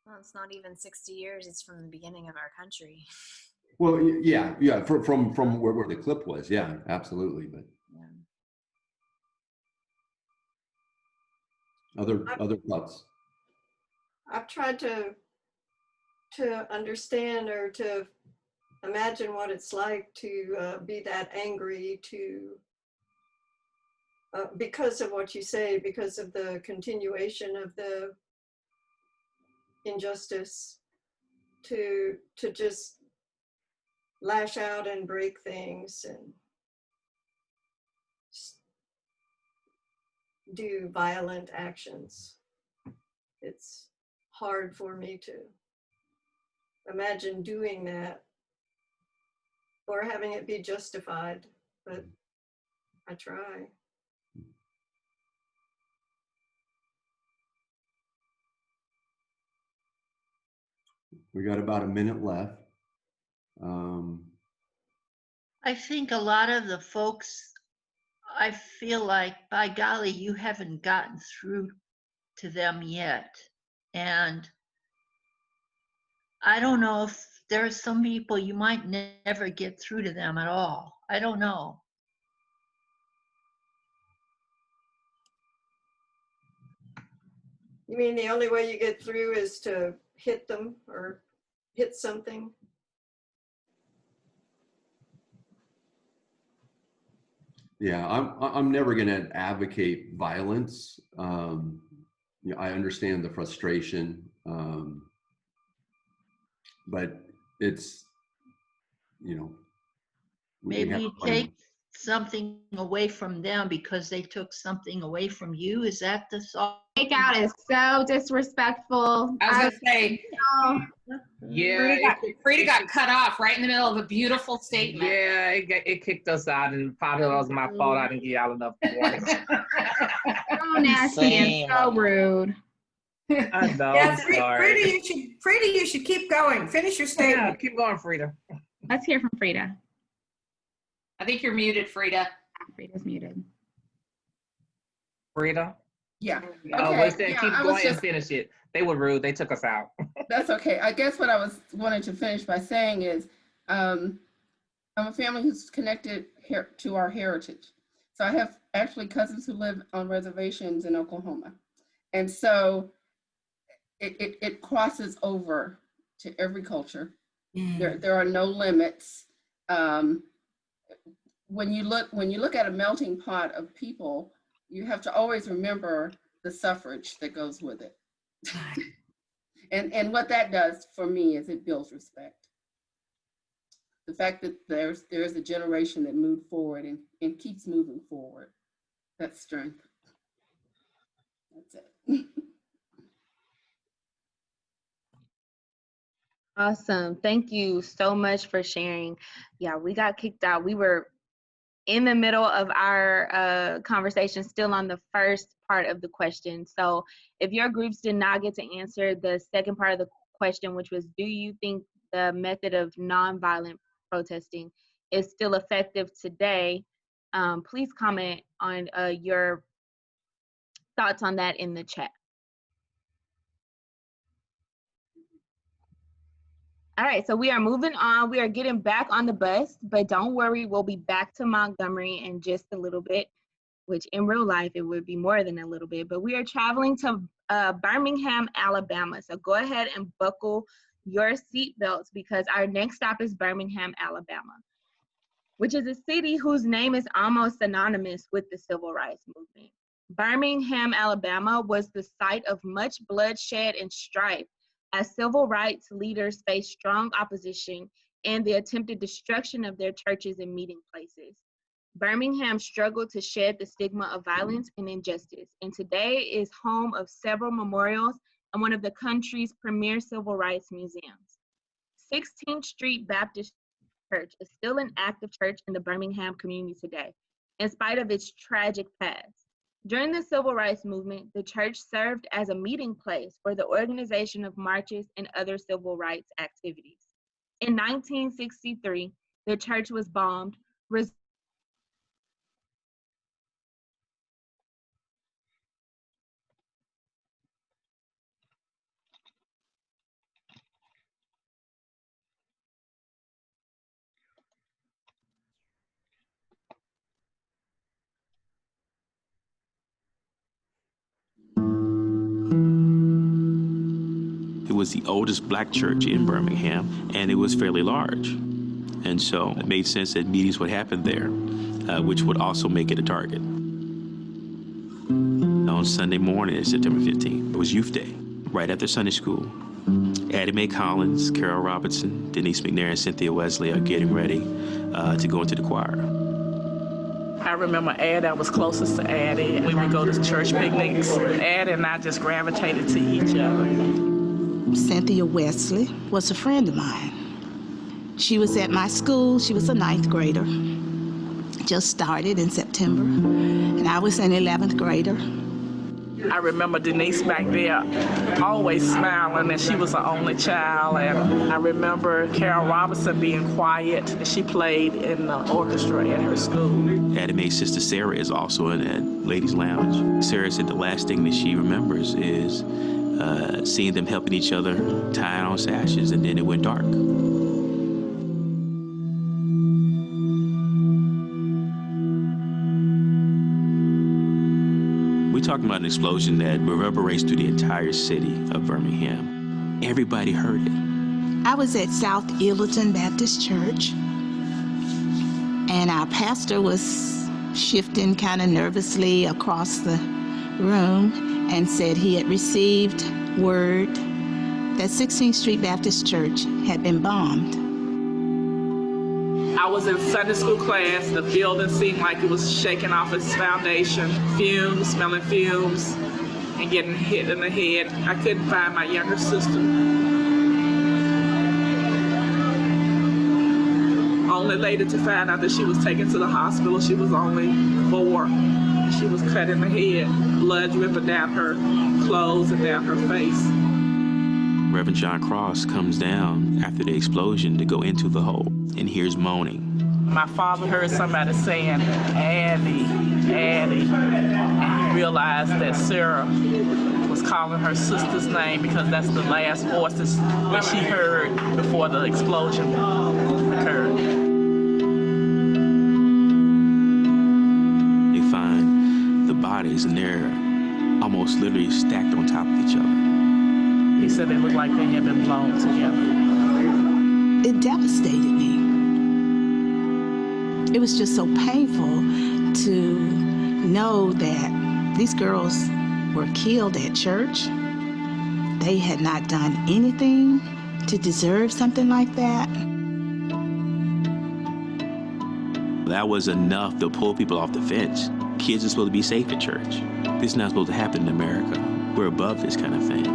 Speaker 21: Well, it's not even 60 years. It's from the beginning of our country.
Speaker 10: Well, yeah, from where the clip was, yeah, absolutely. But other thoughts?
Speaker 20: I've tried to understand or to imagine what it's like to be that angry, because of what you say, because of the continuation of the injustice, to just lash out and break things and do violent actions. It's hard for me to imagine doing that or having it be justified, but I try.
Speaker 10: We got about a minute left.
Speaker 14: I think a lot of the folks, I feel like, by golly, you haven't gotten through to them yet. And I don't know if there are some people you might never get through to them at all. I don't know.
Speaker 20: You mean the only way you get through is to hit them or hit something?
Speaker 10: Yeah, I'm never going to advocate violence. I understand the frustration, but it's,
Speaker 14: Maybe you take something away from them because they took something away from you. Is that the song?
Speaker 2: Boycott is so disrespectful.
Speaker 22: I was gonna say, yeah, Frida got cut off right in the middle of a beautiful statement.
Speaker 17: Yeah, it kicked us out, and probably it was my fault. I didn't give y'all enough warning.
Speaker 2: So nasty and so rude.
Speaker 17: I know.
Speaker 3: Yeah,
Speaker 17: I'm sorry.
Speaker 3: Frida, you should keep going. Finish your statement.
Speaker 17: Yeah, keep going, Frida.
Speaker 2: Let's hear from Frida.
Speaker 22: I think you're muted, Frida.
Speaker 2: Frida's muted.
Speaker 17: Frida?
Speaker 23: Yeah.
Speaker 17: Oh,
Speaker 23: Okay.
Speaker 17: wait, then
Speaker 23: Yeah,
Speaker 17: keep
Speaker 23: I was
Speaker 17: going and finish it. They were rude. They took us out.
Speaker 23: That's okay. I guess what I was wanting to finish by saying is, I'm a family who's connected here to our heritage. So I have actually cousins who live on reservations in Oklahoma. And so it crosses over to every culture. There are no limits. When you look at a melting pot of people, you have to always remember the suffrage that goes with it. And what that does for me is it builds respect. The fact that there's a generation that moved forward and keeps moving forward, that's strength. That's it.
Speaker 4: Awesome. Thank you so much for sharing. Yeah, we got kicked out. We were in the middle of our conversation, still on the first part of the question. So if your groups did not get to answer the second part of the question, which was, do you think the method of nonviolent protesting is still effective today? Please comment on your thoughts on that in the chat. All right, so we are moving on. We are getting back on the bus, but don't worry, we'll be back to Montgomery in just a little bit, which in real life, it would be more than a little bit, but we are traveling to Birmingham, Alabama. So go ahead and buckle your seatbelts because our next stop is Birmingham, Alabama, which is a city whose name is almost synonymous with the civil rights movement. Birmingham, Alabama was the site of much bloodshed and strife as civil rights leaders faced strong opposition and the attempted destruction of their churches and meeting places. Birmingham struggled to shed the stigma of violence and injustice, and today is home of several memorials and one of the country's premier civil rights museums. 16th Street Baptist Church is still an active church in the Birmingham community today, in spite of its tragic past. During the civil rights movement, the church served as a meeting place for the organization of marches and other civil rights activities. In 1963, the church was bombed,
Speaker 1: was the oldest black church in Birmingham, and it was fairly large. And so it made sense that meetings would happen there, which would also make it a target. On Sunday morning, September 15th, it was Youth Day. Right after Sunday school, Addie Mae Collins, Carol Robinson, Denise McNair, and Cynthia Wesley are getting ready to go into the choir.
Speaker 8: I remember Addie, I was closest to Addie. We would go to church picnics. Addie and I just gravitated to each other.
Speaker 9: Cynthia Wesley was a friend of mine. She was at my school. She was a 9th grader. Just started in September, and I was an 11th grader.
Speaker 8: I remember Denise back there always smiling, and she was the only child. And I remember Carol Robinson being quiet. She played in the orchestra at her school.
Speaker 1: Addie Mae's sister Sarah is also in that ladies' lounge. Sarah said the last thing that she remembers is seeing them helping each other tie on sashes, and then it went dark. We're talking about an explosion that reverberates through the entire city of Birmingham. Everybody heard it.
Speaker 9: I was at South Illerton Baptist Church, and our pastor was shifting kind of nervously across the room and said he had received word that 16th Street Baptist Church had been bombed.
Speaker 8: I was in Sunday school class. The building seemed like it was shaking off its foundation. Fumes, smelling fumes, and getting hit in the head. I couldn't find my younger sister. Only later to find out that she was taken to the hospital. She was only 4. She was cut in the head, blood dripping down her clothes and down her face.
Speaker 1: Reverend John Cross comes down after the explosion to go into the hole and hears moaning.
Speaker 8: My father heard somebody saying, Addie, Addie, and he realized that Sarah was calling her sister's name because that's the last voices that she heard before the explosion occurred.
Speaker 1: They find the bodies, and they're almost literally stacked on top of each other.
Speaker 8: He said they looked like they had been blown together.
Speaker 9: It devastated me. It was just so painful to know that these girls were killed at church. They had not done anything to deserve something like that.
Speaker 1: That was enough to pull people off the fence. Kids are supposed to be safe at church. This is not supposed to happen in America. We're above this kind of thing.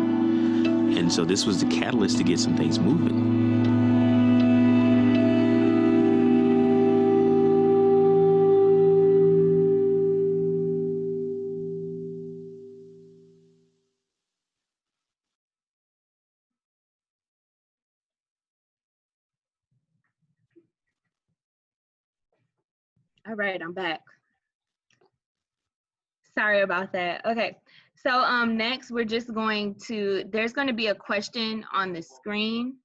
Speaker 1: And so this was the catalyst to get some things moving.
Speaker 4: All right, I'm back. Sorry about that. Okay, so next we're just going to, there's going to be a question on the screen,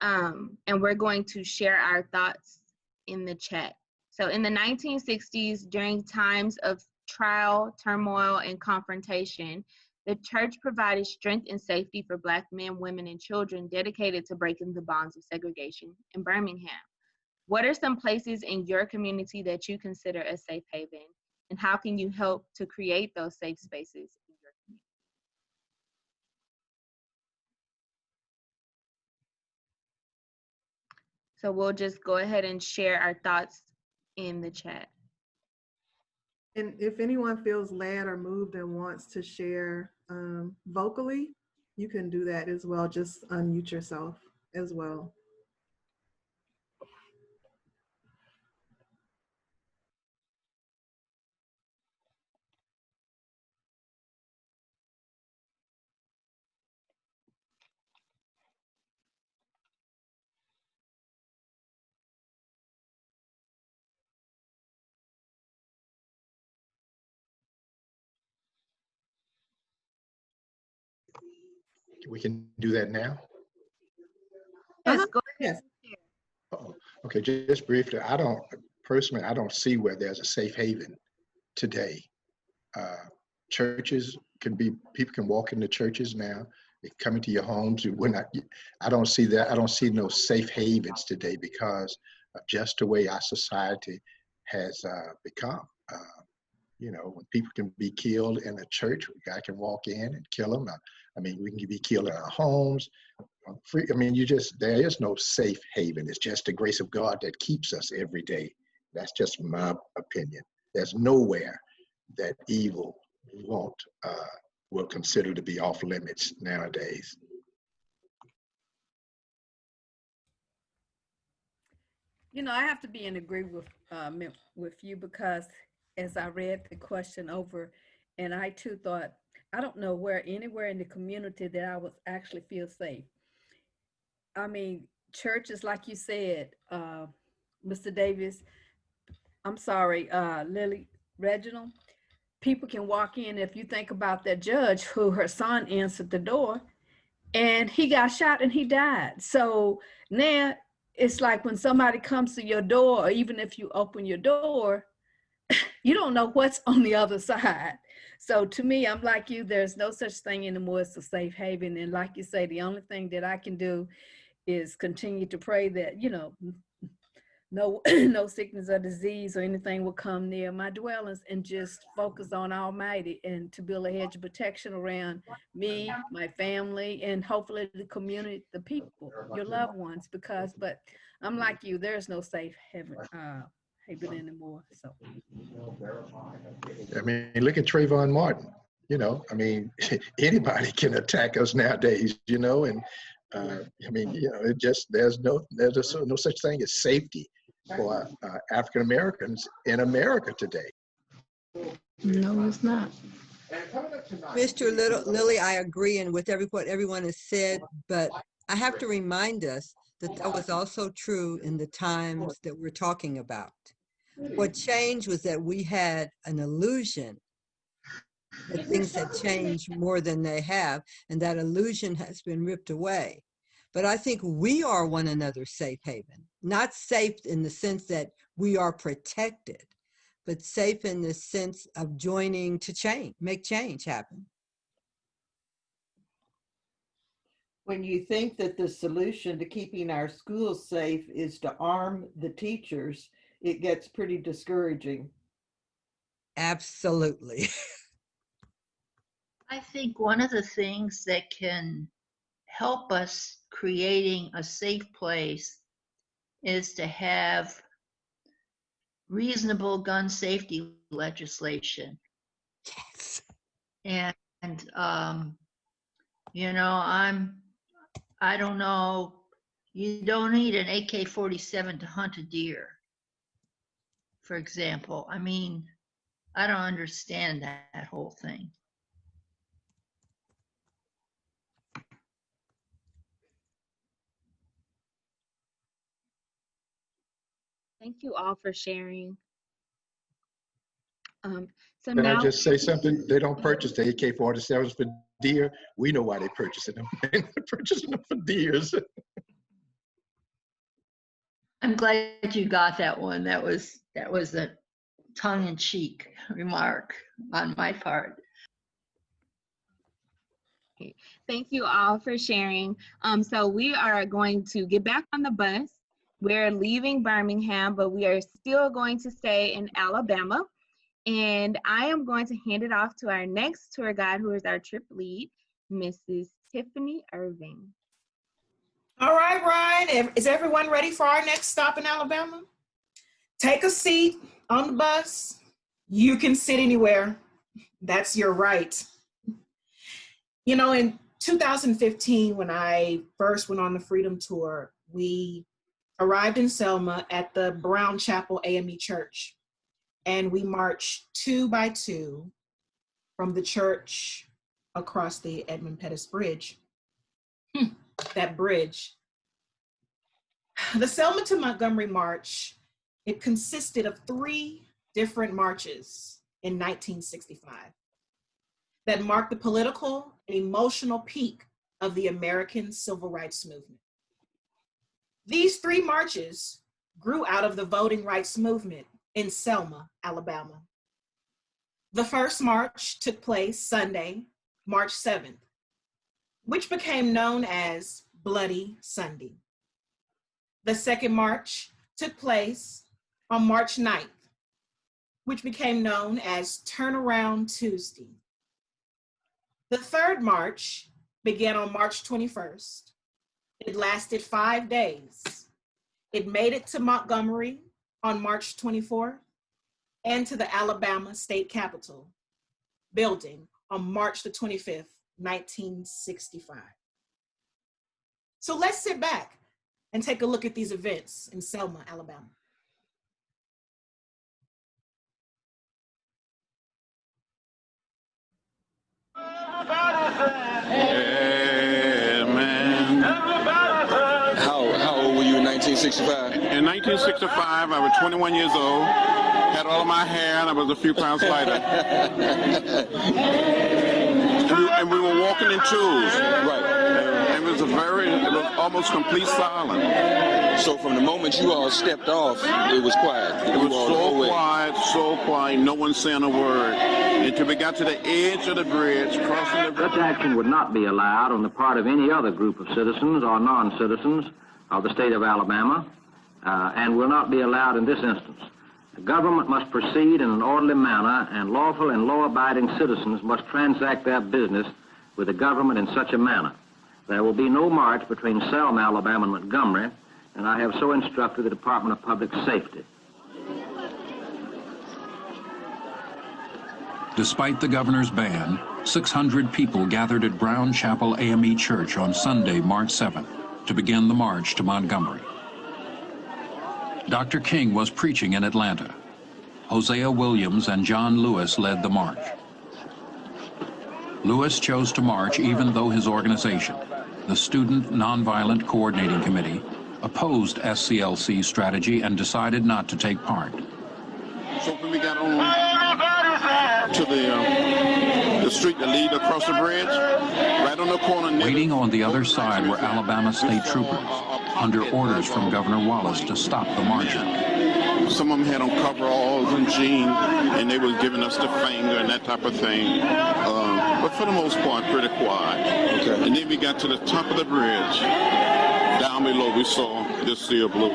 Speaker 4: and we're going to share our thoughts in the chat. So in the 1960s, during times of trial, turmoil, and confrontation, the church provided strength and safety for Black men, women, and children dedicated to breaking the bonds of segregation in Birmingham. What are some places in your community that you consider a safe haven? And how can you help to create those safe spaces in your community? So we'll just go ahead and share our thoughts in the chat.
Speaker 24: And if anyone feels led or moved and wants to share vocally, you can do that as well. Just unmute yourself as well.
Speaker 25: We can do that now.
Speaker 4: Yes, go ahead.
Speaker 24: Yes.
Speaker 25: Oh, okay, just briefly, I don't see where there's a safe haven today. Churches can be, people can walk into churches now. They come into your homes. I don't see that. I don't see no safe havens today because of just the way our society has become. When people can be killed in a church, a guy can walk in and kill them. I mean, we can be killed in our homes. There is no safe haven. It's just the grace of God that keeps us every day. That's just my opinion. There's nowhere that evil will consider to be off limits nowadays.
Speaker 5: I have to be in agreement with you because as I read the question over, and I too thought, I don't know anywhere in the community that I would actually feel safe. I mean, churches, like you said, Mr. Davis, I'm sorry, Lily, Reginald, people can walk in. If you think about that judge who her son answered the door and he got shot and he died. So now it's like when somebody comes to your door, or even if you open your door, you don't know what's on the other side. So to me, I'm like you, there's no such thing anymore as a safe haven. And like you say, the only thing that I can do is continue to pray that, no sickness or disease or anything will come near my dwellings, and just focus on Almighty and to build a hedge of protection around me, my family, and hopefully the community, the people, your loved ones, but I'm like you, there's no safe haven anymore. So
Speaker 25: I mean, look at Trayvon Martin. Anybody can attack us nowadays, and there's no such thing as safety for African Americans in America today.
Speaker 5: no, it's not.
Speaker 6: Mr. Lilly, I agree and with what everyone has said, but I have to remind us that was also true in the times that we're talking about. What changed was that we had an illusion that things had changed more than they have, and that illusion has been ripped away. But I think we are one another's safe haven, not safe in the sense that we are protected, but safe in the sense of joining to make change happen.
Speaker 7: When you think that the solution to keeping our schools safe is to arm the teachers, it gets pretty discouraging.
Speaker 6: Absolutely.
Speaker 14: I think one of the things that can help us creating a safe place is to have reasonable gun safety legislation.
Speaker 6: Yes.
Speaker 14: And I don't know, you don't need an AK-47 to hunt a deer, for example. I mean, I don't understand that whole thing.
Speaker 4: Thank you all for sharing. So
Speaker 25: Can
Speaker 4: now,
Speaker 25: I just say something? They don't purchase the AK-47s for deer. We know why they're purchasing them. They're not purchasing them for deers.
Speaker 14: I'm glad you got that one. That was a tongue-in-cheek remark on my part.
Speaker 4: thank you all for sharing. So we are going to get back on the bus. We're leaving Birmingham, but we are still going to stay in Alabama. And I am going to hand it off to our next tour guide, who is our trip lead, Mrs. Tiffany Irving.
Speaker 3: All right, Ryan, is everyone ready for our next stop in Alabama? Take a seat on the bus. You can sit anywhere. That's your right. In 2015, when I first went on the Freedom Tour, we arrived in Selma at the Brown Chapel AME Church. And we marched 2 by 2 from the church across the Edmund Pettus Bridge. That bridge. The Selma to Montgomery March, it consisted of 3 different marches in 1965 that marked the political and emotional peak of the American Civil Rights Movement. These 3 marches grew out of the voting rights movement in Selma, Alabama. The first march took place Sunday, March 7th. which became known as Bloody Sunday. The second march took place on March 9th, which became known as Turnaround Tuesday. The third march began on March 21st. It lasted 5 days. It made it to Montgomery on March 24th and to the Alabama State Capitol building on March the 25th, 1965. So let's sit back and take a look at these events in Selma, Alabama.
Speaker 11: Yeah, man. How old were you in 1965? In 1965, I was 21 years old, had all of my hair, and I was a few pounds lighter. and we were walking in twos. Right. And it was almost complete silence. So from the moment you all stepped off, it was quiet. It was so quiet, no one saying a word. Until we got to the edge of the bridge, crossing the bridge.
Speaker 13: Such action would not be allowed on the part of any other group of citizens or non-citizens of the state of Alabama, and will not be allowed in this instance. The government must proceed in an orderly manner, and lawful and law-abiding citizens must transact their business with the government in such a manner. There will be no march between Selma, Alabama, and Montgomery, and I have so instructed the Department of Public Safety.
Speaker 16: Despite the governor's ban, 600 people gathered at Brown Chapel AME Church on Sunday, March 7th, to begin the march to Montgomery. Dr. King was preaching in Atlanta. Hosea Williams and John Lewis led the march. Lewis chose to march even though his organization, the Student Nonviolent Coordinating Committee, opposed SCLC's strategy and decided not to take part.
Speaker 11: So when we got on to the street that lead across the bridge, right on the corner.
Speaker 16: Waiting on the other side were Alabama state troopers, under orders from Governor Wallace to stop the marching.
Speaker 11: Some of them had on coveralls and jeans, and they was giving us the finger and that type of thing. But for the most part, pretty quiet. Okay. And then we got to the top of the bridge. Down below, we saw this steel blue.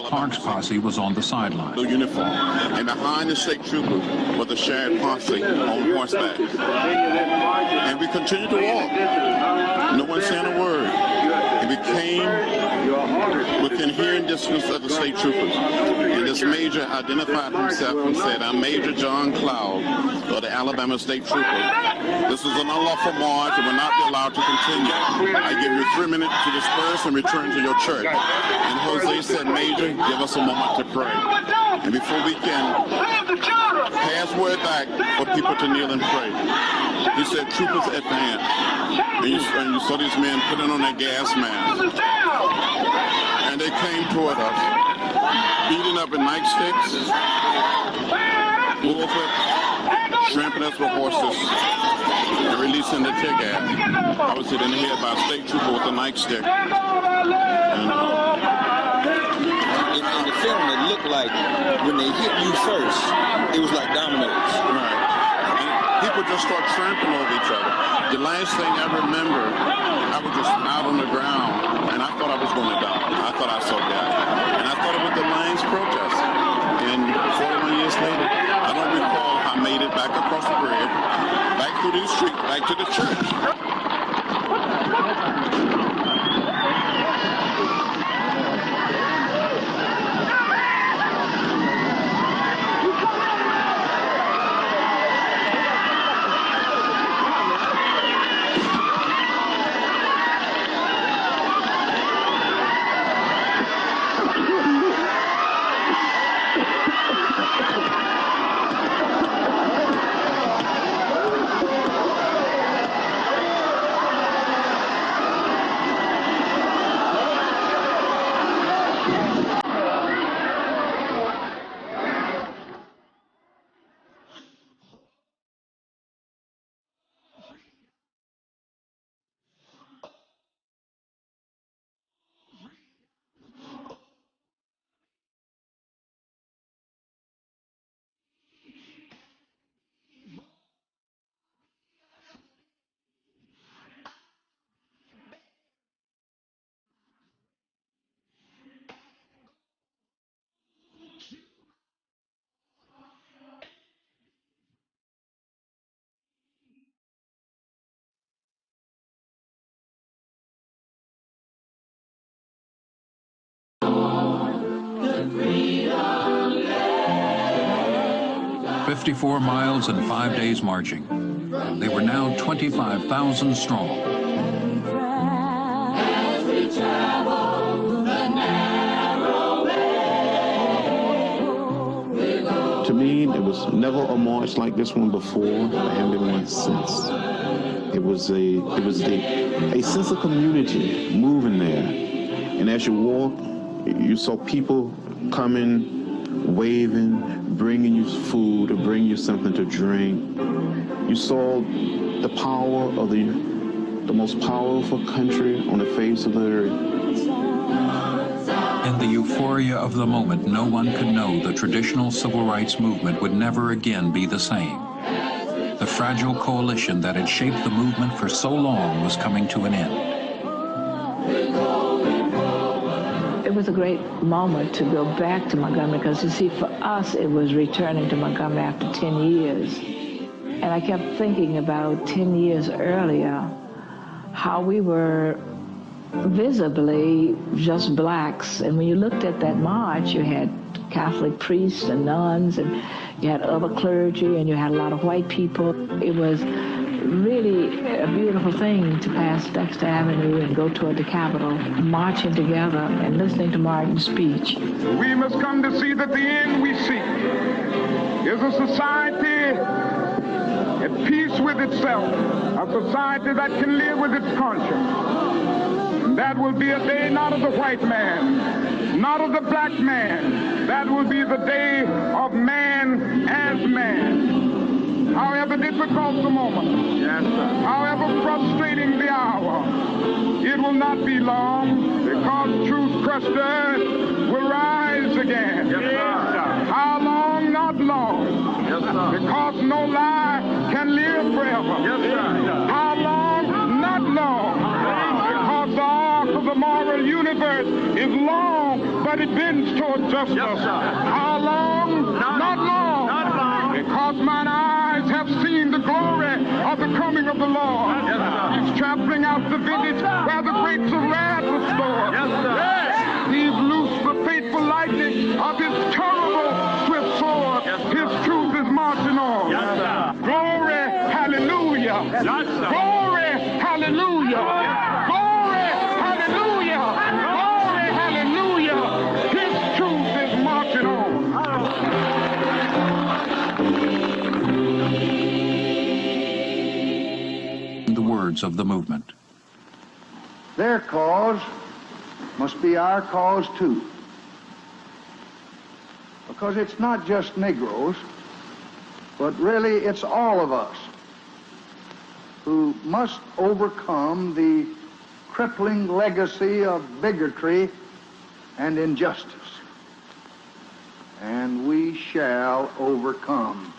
Speaker 16: Parks' posse was on the sideline.
Speaker 11: Blue uniform. And behind the state troopers was the shared posse on horseback. And we continued to walk. No one saying a word. And we came within hearing distance of the state troopers. And this major identified himself and said, "I'm Major John Cloud of the Alabama State Troopers. This is an unlawful march and will not be allowed to continue. I give you 3 minutes to disperse and return to your church." And Jose said, "Major, give us a moment to pray. And before we can pass word back for people to kneel and pray," he said, "Troopers advance." And you saw these men putting on their gas masks. And they came toward us, beating up with nightsticks, bullwhips, trampling us with horses, and releasing the tear gas. I was sitting here by a state trooper with a nightstick. In the film, it looked like when they hit you first, it was like dominoes. Right. And people just start trampling over each other. The last thing I remember, I was just out on the ground, and I thought I was going to die. I thought I saw death. And I thought it was the Lions protest. And 41 years later, I don't recall how I made it back across the bridge, back through these streets, back to the church.
Speaker 16: 54 miles and 5 days marching. They were now 25,000 strong.
Speaker 12: To me, there was never a march like this one before. There haven't been one since. It was a sense of community moving there. And as you walk, you saw people coming, waving, bringing you food or bringing you something to drink. You saw the power of the most powerful country on the face of the earth.
Speaker 16: In the euphoria of the moment, no one could know the traditional civil rights movement would never again be the same. The fragile coalition that had shaped the movement for so long was coming to an end.
Speaker 15: It was a great moment to go back to Montgomery because, you see, for us, it was returning to Montgomery after 10 years. And I kept thinking about 10 years earlier, how we were visibly just blacks. And when you looked at that march, you had Catholic priests and nuns, and you had other clergy, and you had a lot of white people. It was really a beautiful thing to pass Dexter Avenue and go toward the Capitol, marching together and listening to Martin's speech.
Speaker 18: We must come to see that the end we seek is a society at peace with itself, a society that can live with its conscience. That will be a day not of the white man, not of the black man. That will be the day of man as man. However difficult the moment, yes, however frustrating the hour, it will not be long because truth crushed earth will rise again. Yes, sir. How long? Not long. Yes, sir. Because no lie can live forever. Yes, sir. How long? Not long. Because the arc of the moral universe is long, but it bends toward justice. Yes, sir. How long? Not long. Not long. Because mine eyes have seen the glory of the coming of the Lord. Yes, He's trampling out the vintage where the grapes of wrath were stored. Yes, sir. He's loosed the fateful lightning of his terrible swift sword. Yes, his truth is marching on. Yes, sir. Glory, hallelujah. Yes, sir. Glory, hallelujah. Yes, glory, hallelujah. Glory, hallelujah. His truth is marching on.
Speaker 16: The words of the movement.
Speaker 19: Their cause must be our cause too. Because it's not just Negroes, but really it's all of us who must overcome the crippling legacy of bigotry and injustice. And we shall overcome.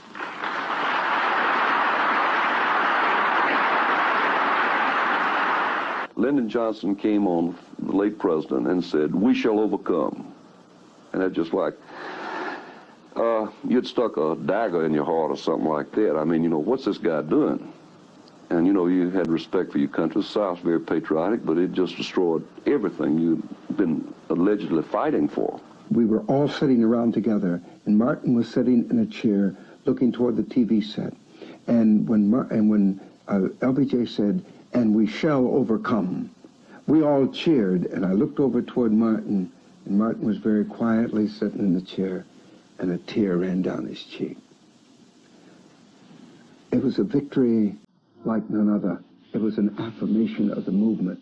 Speaker 21: Lyndon Johnson came on, the late president, and said, "We shall overcome." And that's just like, you'd stuck a dagger in your heart or something like that. I mean, you know, what's this guy doing? And, you know, you had respect for your country. The South's very patriotic, but it just destroyed everything you'd been allegedly fighting for.
Speaker 26: We were all sitting around together, and Martin was sitting in a chair looking toward the TV set. And when LBJ said, "And we shall overcome," we all cheered, and I looked over toward Martin, and Martin was very quietly sitting in the chair, and a tear ran down his cheek. It was a victory like none other. It was an affirmation of the movement.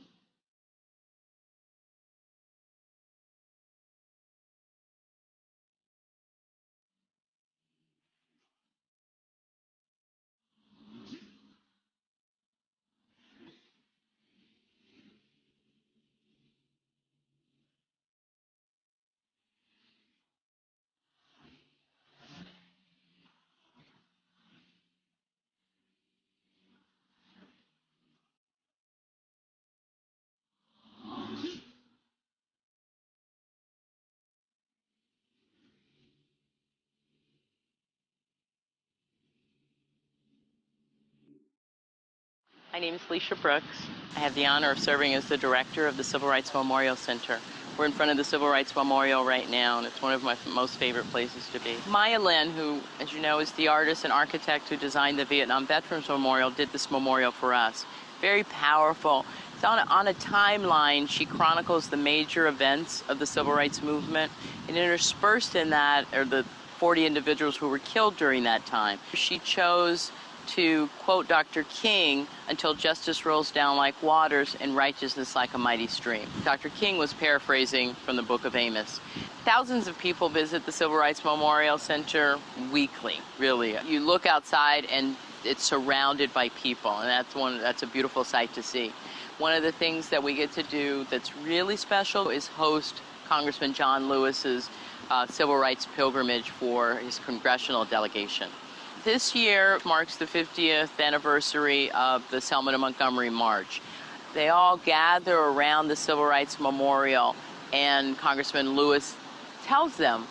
Speaker 27: My name is Alicia Brooks. I have the honor of serving as the director of the Civil Rights Memorial Center.
Speaker 2: We're in front of the Civil Rights Memorial right now, and it's one of my most favorite places to be. Maya Lin, who, as you know, is the artist and architect who designed the Vietnam Veterans Memorial, did this memorial for us. Very powerful. It's on a timeline. She chronicles the major events of the Civil Rights Movement, and interspersed in that are the 40 individuals who were killed during that time. She chose to quote Dr. King, "Until justice rolls down like waters and righteousness like a mighty stream." Dr. King was paraphrasing from the book of Amos. Thousands of people visit the Civil Rights Memorial Center weekly, really. You look outside and it's surrounded by people, and that's a beautiful sight to see. One of the things that we get to do that's really special is host Congressman John Lewis's civil rights pilgrimage for his congressional delegation. This year marks the 50th anniversary of the Selma to Montgomery March. They all gather around the Civil Rights Memorial, and Congressman Lewis tells them,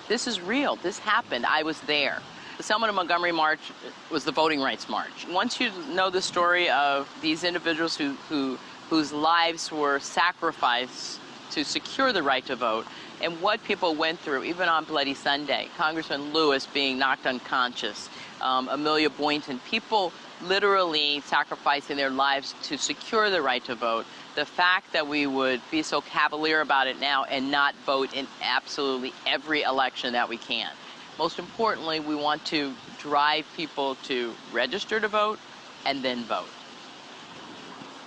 Speaker 2: this is real, this happened, I was there. The Selma to Montgomery March was the voting rights march. Once you know the story of these individuals whose lives were sacrificed to secure the right to vote, and what people went through, even on Bloody Sunday, Congressman Lewis being knocked unconscious, Amelia Boynton, people literally sacrificing their lives to secure the right to vote. The fact that we would be so cavalier about it now and not vote in absolutely every election that we can. Most importantly, we want to drive people to register to vote and then vote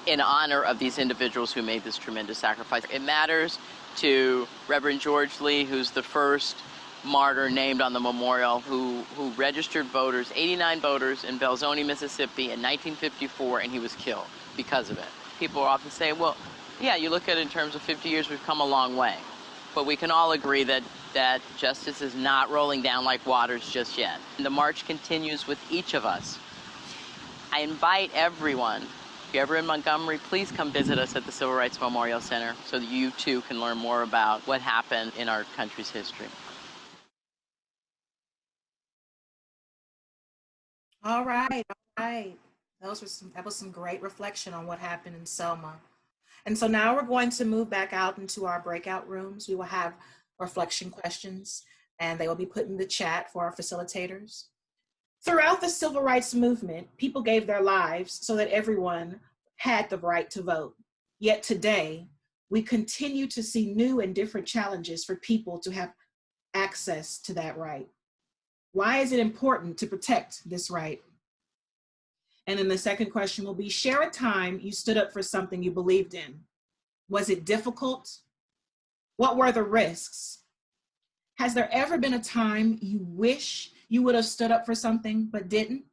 Speaker 2: in honor of these individuals who made this tremendous sacrifice. It matters to Reverend George Lee, who's the first martyr named on the memorial, who registered voters, 89 voters in Belzoni, Mississippi in 1954, and he was killed because of it. People often say, well, yeah, you look at it in terms of 50 years, we've come a long way. But we can all agree that justice is not rolling down like waters just yet. And the march continues with each of us. I invite everyone, if you're ever in Montgomery, please come visit us at the Civil Rights Memorial Center so that you too can learn more about what happened in our country's history.
Speaker 3: All right, all right. That was some great reflection on what happened in Selma. And so now we're going to move back out into our breakout rooms. We will have reflection questions, and they will be put in the chat for our facilitators. Throughout the civil rights movement, people gave their lives so that everyone had the right to vote. Yet today, we continue to see new and different challenges for people to have access to that right. Why is it important to protect this right? And then the second question will be, share a time you stood up for something you believed in. Was it difficult? What were the risks? Has there ever been a time you wish you would have stood up for something but didn't?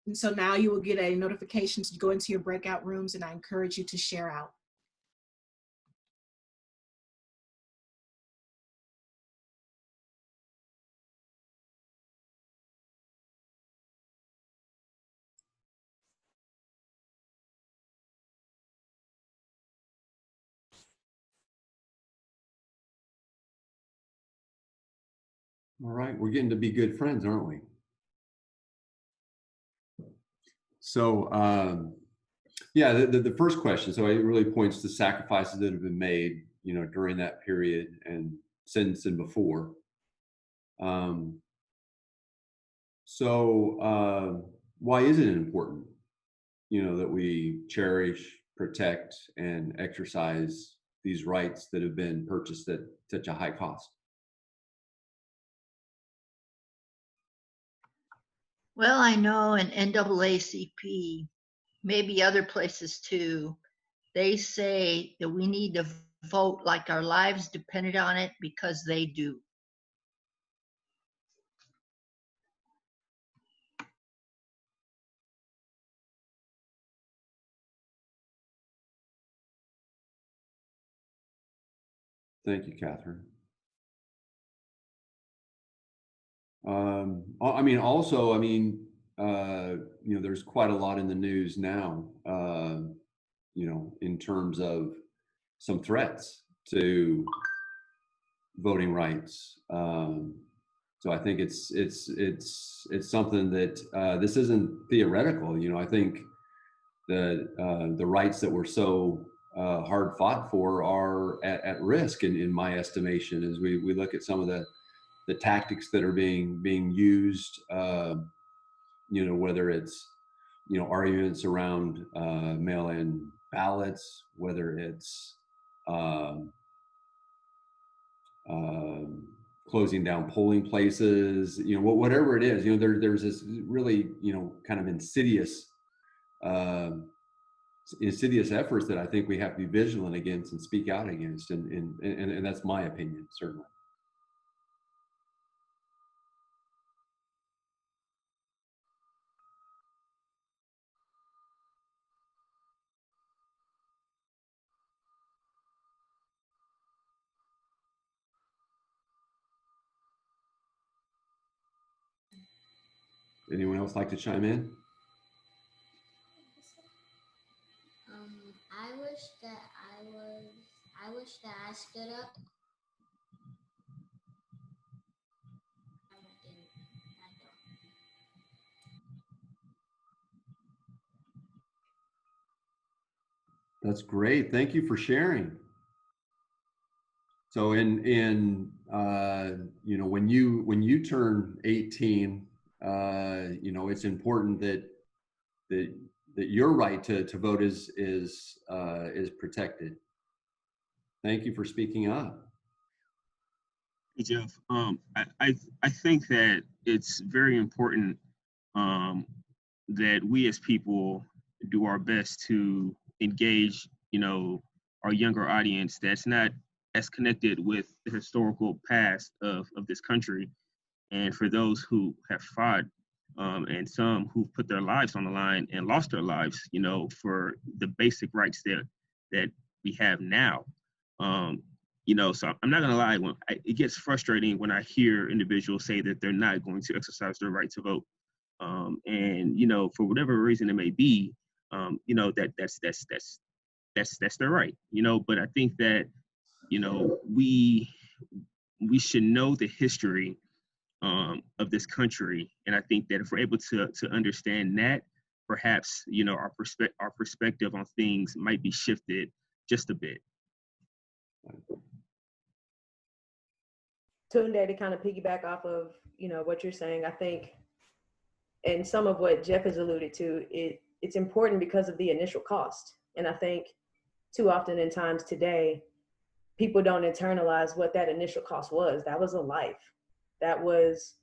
Speaker 3: And so now you will get a notification to go into your breakout rooms, and I encourage you to share out.
Speaker 10: All right, we're getting to be good friends, aren't we? So, yeah, the first question, so it really points to sacrifices that have been made, you know, during that period and since and before. Why is it important, you know, that we cherish, protect, and exercise these rights that have been purchased at such a high cost?
Speaker 14: Well, I know in NAACP, maybe other places too, they say that we need to vote like our lives depended on it because they do.
Speaker 10: Thank you, Catherine. I mean, also, I mean, you know, there's quite a lot in the news now, you know, in terms of some threats to voting rights. So I think it's something that this isn't theoretical. You know, I think the rights that were so hard fought for are at risk in my estimation, as we look at some of the tactics that are being used, whether it's, arguments around mail-in ballots, whether it's closing down polling places, whatever it is, there's this really, kind of insidious efforts that I think we have to be vigilant against and speak out against. And that's my opinion, certainly. Anyone else like to chime in?
Speaker 8: I wish that I stood up.
Speaker 10: That's great. Thank you for sharing. So when you turn 18, it's important that your right to vote is protected. Thank you for speaking up.
Speaker 9: Hey, Jeff, I think that it's very important that we as people do our best to engage, our younger audience that's not as connected with the historical past of this country. And for those who have fought and some who've put their lives on the line and lost their lives, for the basic rights that we have now. So I'm not gonna lie, it gets frustrating when I hear individuals say that they're not going to exercise their right to vote. For whatever reason it may be, that's their right, but I think that, we should know the history of this country. And I think that if we're able to understand that, perhaps, our perspective on things might be shifted just a bit.
Speaker 17: Tunde, to kind of piggyback off of, what you're saying, I think, and some of what Jeff has alluded to, it's important because of the initial cost. And I think too often in times today, people don't internalize what that initial cost was. That was a life. That was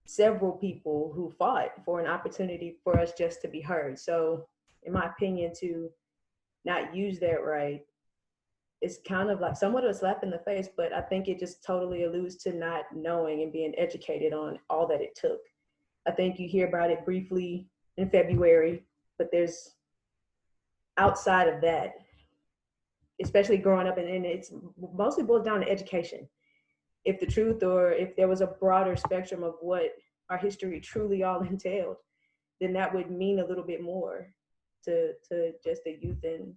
Speaker 17: several people who fought for an opportunity for us just to be heard. So in my opinion, to not use that right, it's kind of like somewhat of a slap in the face, but I think it just totally alludes to not knowing and being educated on all that it took. I think you hear about it briefly in February, but there's outside of that, especially growing up, and it's mostly boils down to education. If the truth, or if there was a broader spectrum of what our history truly all entailed, then that would mean a little bit more to just the youth, and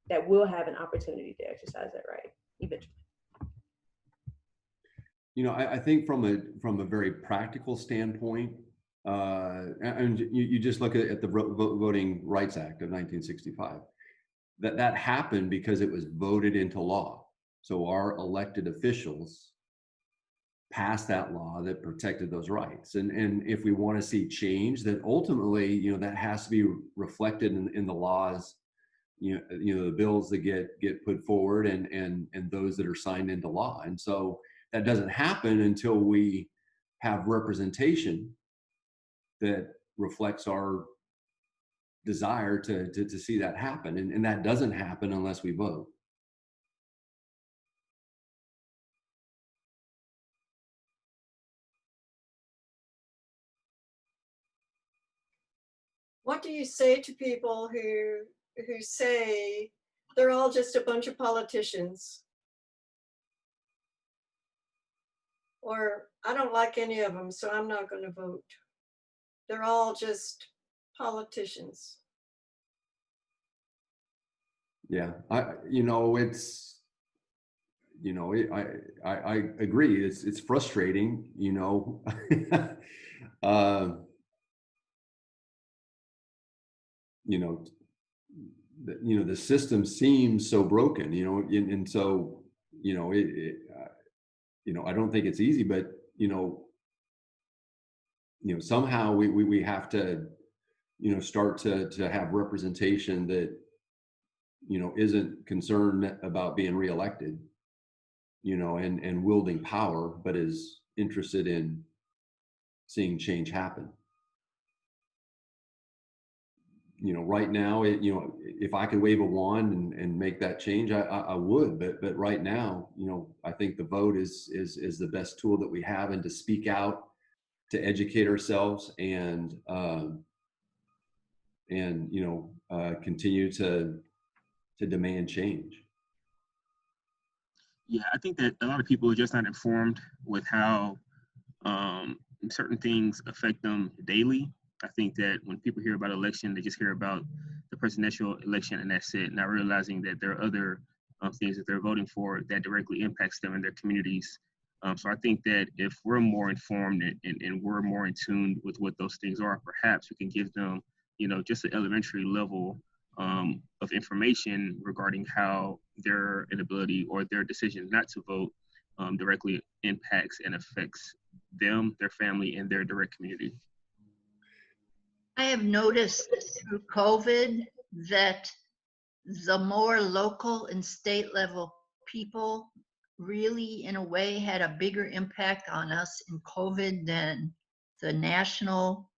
Speaker 17: that will have an opportunity to exercise that right eventually.
Speaker 10: I think from a very practical standpoint, and you just look at the Voting Rights Act of 1965, that happened because it was voted into law. So our elected officials passed that law that protected those rights. And if we want to see change, then ultimately, that has to be reflected in the laws, the bills that get put forward and those that are signed into law. And so that doesn't happen until we have representation that reflects our desire to see that happen. And that doesn't happen unless we vote.
Speaker 20: What do you say to people who say they're all just a bunch of politicians? Or I don't like any of them, so I'm not going to vote. They're all just politicians.
Speaker 10: Yeah, I agree. It's frustrating, you know, the system seems so broken, you know, and so, you know, you know, I don't think it's easy, but, you know, somehow we have to, you know, start to have representation that, you know, isn't concerned about being reelected, you know, and wielding power, but is interested in seeing change happen. You know, right now, you know, if I could wave a wand and make that change, I would. But right now, you know, I think the vote is the best tool that we have, and to speak out, to educate ourselves, and you know, continue to demand change.
Speaker 9: Yeah, I think that a lot of people are just not informed with how certain things affect them daily. I think that when people hear about election, they just hear about the presidential election and that's it, not realizing that there are other things that they're voting for that directly impacts them in their communities. So I think that if we're more informed and we're more in tune with what those things are, perhaps we can give them, you know, just an elementary level of information regarding how their inability or their decision not to vote directly impacts and affects them, their family, and their direct community.
Speaker 14: I have noticed through COVID that the more local and state level people really, in a way, had a bigger impact on us in COVID than the national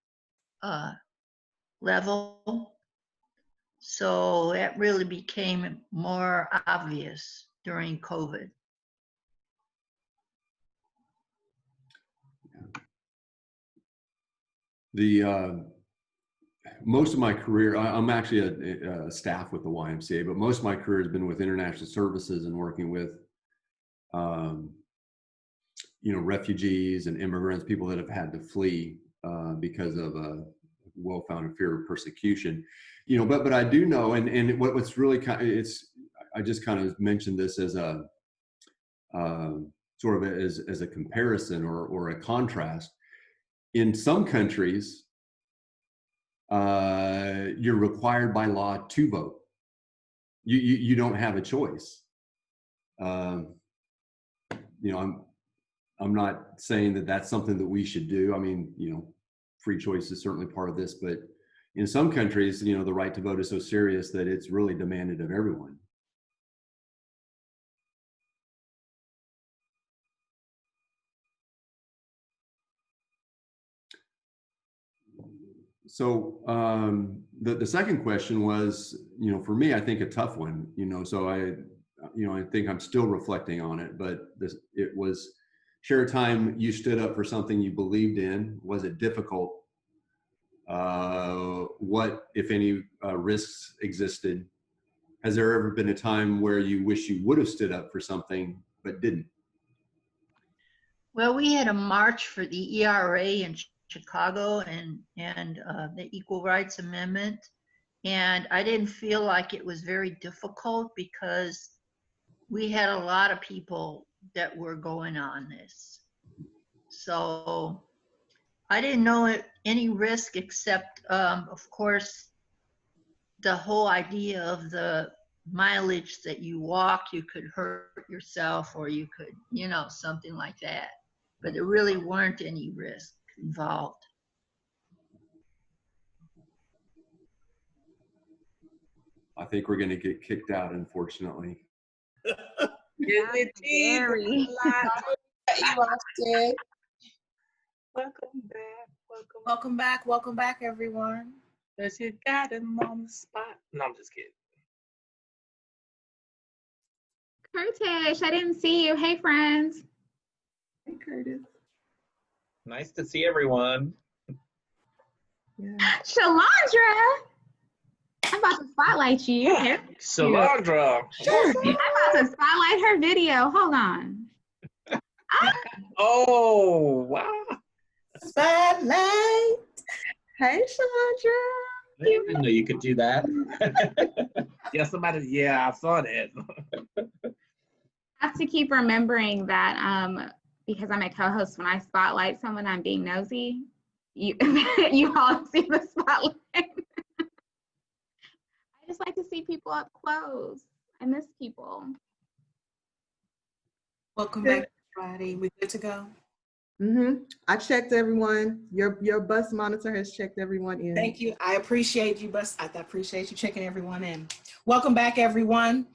Speaker 14: level. So that really became more obvious during COVID.
Speaker 10: The most of my career, I'm actually a staff with the YMCA, but most of my career has been with international services and working with, you know, refugees and immigrants, people that have had to flee because of a well-founded fear of persecution. You know, but I do know, and what's really kind of, I just kind of mentioned this as a sort of as a comparison or a contrast. In some countries, you're required by law to vote. You don't have a choice. You know, I'm not saying that that's something that we should do. I mean, you know, free choice is certainly part of this, but in some countries, you know, the right to vote is so serious that it's really demanded of everyone. So the second question was, you know, for me, I think a tough one, you know, so I think I'm still reflecting on it, but it was, share a time you stood up for something you believed in. Was it difficult? What, if any, risks existed? Has there ever been a time where you wish you would have stood up for something but didn't?
Speaker 14: Well, we had a march for the ERA in Chicago and the Equal Rights Amendment, and I didn't feel like it was very difficult because we had a lot of people that were going on this. So I didn't know any risk except, of course, the whole idea of the mileage that you walk, you could hurt yourself or you could, you know, something like that. But there really weren't any risks involved.
Speaker 10: I think we're going to get kicked out, unfortunately.
Speaker 4: Very.
Speaker 1: Welcome back, everyone. Because you got him on the spot. No, I'm just kidding.
Speaker 5: Curtis, I didn't see you. Hey, friends.
Speaker 1: Hey, Curtis. Nice to see everyone.
Speaker 5: Yeah. Shalandra, I'm about to spotlight you.
Speaker 1: Shalandra.
Speaker 5: Sure. I'm about to spotlight her video. Hold on.
Speaker 1: Oh, wow.
Speaker 3: Spotlight.
Speaker 5: Hey, Shalandra.
Speaker 1: I didn't know you could do that. Yeah, I saw that.
Speaker 5: I have to keep remembering that because I'm a co-host, when I spotlight someone, I'm being nosy. You all see the spotlight. I just like to see people up close. I miss people.
Speaker 1: Welcome back, everybody. We good to go?
Speaker 6: I checked everyone. Your bus monitor has checked everyone in.
Speaker 3: Thank you. I appreciate you, I appreciate you checking everyone in. Welcome back, everyone.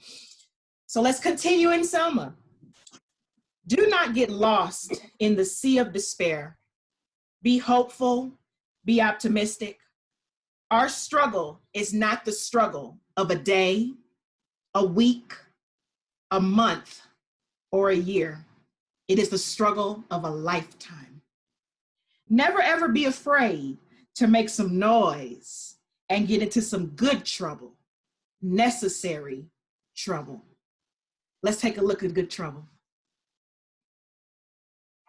Speaker 3: So let's continue in Selma. Do not get lost in the sea of despair. Be hopeful, be optimistic. Our struggle is not the struggle of a day, a week, a month, or a year. It is the struggle of a lifetime. Never ever be afraid to make some noise and get into some good trouble, necessary trouble. Let's take a look at good trouble.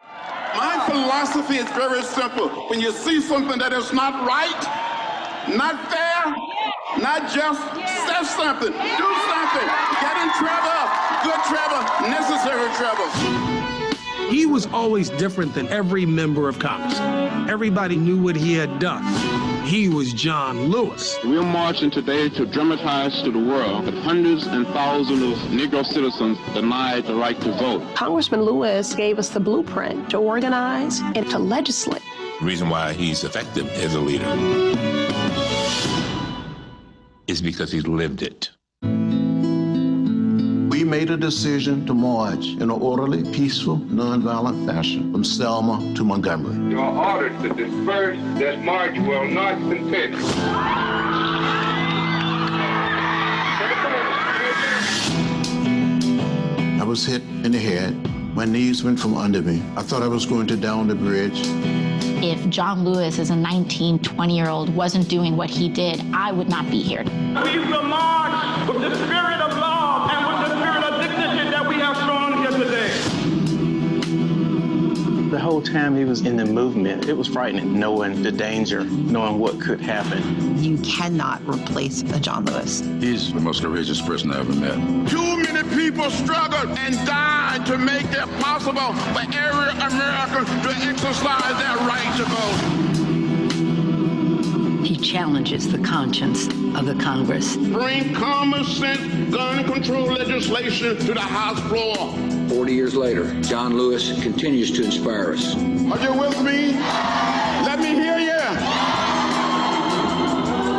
Speaker 11: My philosophy is very simple. When you see something that is not right, not fair, not just, say something, do something, get in trouble, good trouble, necessary trouble.
Speaker 7: He was always different than every member of Congress. Everybody knew what he had done. He was John Lewis.
Speaker 22: We're marching today to dramatize to the world that hundreds and thousands of Negro citizens denied the right to vote.
Speaker 23: Congressman Lewis gave us the blueprint to organize and to legislate.
Speaker 24: The reason why he's effective as a leader is because he lived it.
Speaker 25: We made a decision to march in an orderly, peaceful, nonviolent fashion from Selma to Montgomery.
Speaker 18: You are ordered to disperse. This march will not continue.
Speaker 25: I was hit in the head. My knees went from under me. I thought I was going to down the bridge.
Speaker 27: If John Lewis, as a 19, 20-year-old, wasn't doing what he did, I would not be here.
Speaker 18: We will march with the spirit of love and with the spirit of dignity that we have shown here today.
Speaker 28: The whole time he was in the movement, it was frightening, knowing the danger, knowing what could happen.
Speaker 29: You cannot replace a John Lewis.
Speaker 24: He's the most courageous person I ever met.
Speaker 11: Too many people struggled and died to make it possible for every American to exercise their right to vote.
Speaker 30: He challenges the conscience of the Congress.
Speaker 11: Bring common sense gun control legislation to the House floor.
Speaker 31: 40 years later, John Lewis continues to inspire us.
Speaker 11: Are you with me? Let me hear you.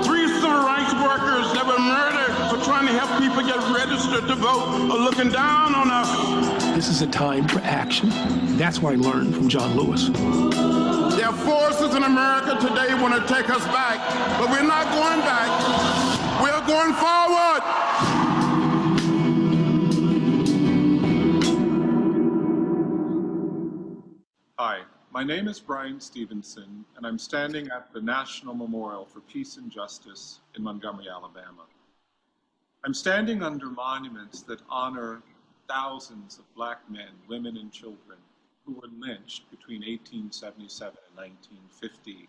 Speaker 11: 3 civil rights workers that were murdered for trying to help people get registered to vote are looking down on us.
Speaker 7: This is a time for action. That's what I learned from John Lewis.
Speaker 11: There are forces in America today want to take us back, but we're not going back. We're going forward.
Speaker 32: Hi, my name is Brian Stevenson, and I'm standing at the National Memorial for Peace and Justice in Montgomery, Alabama. I'm standing under monuments that honor thousands of black men, women, and children who were lynched between 1877 and 1950.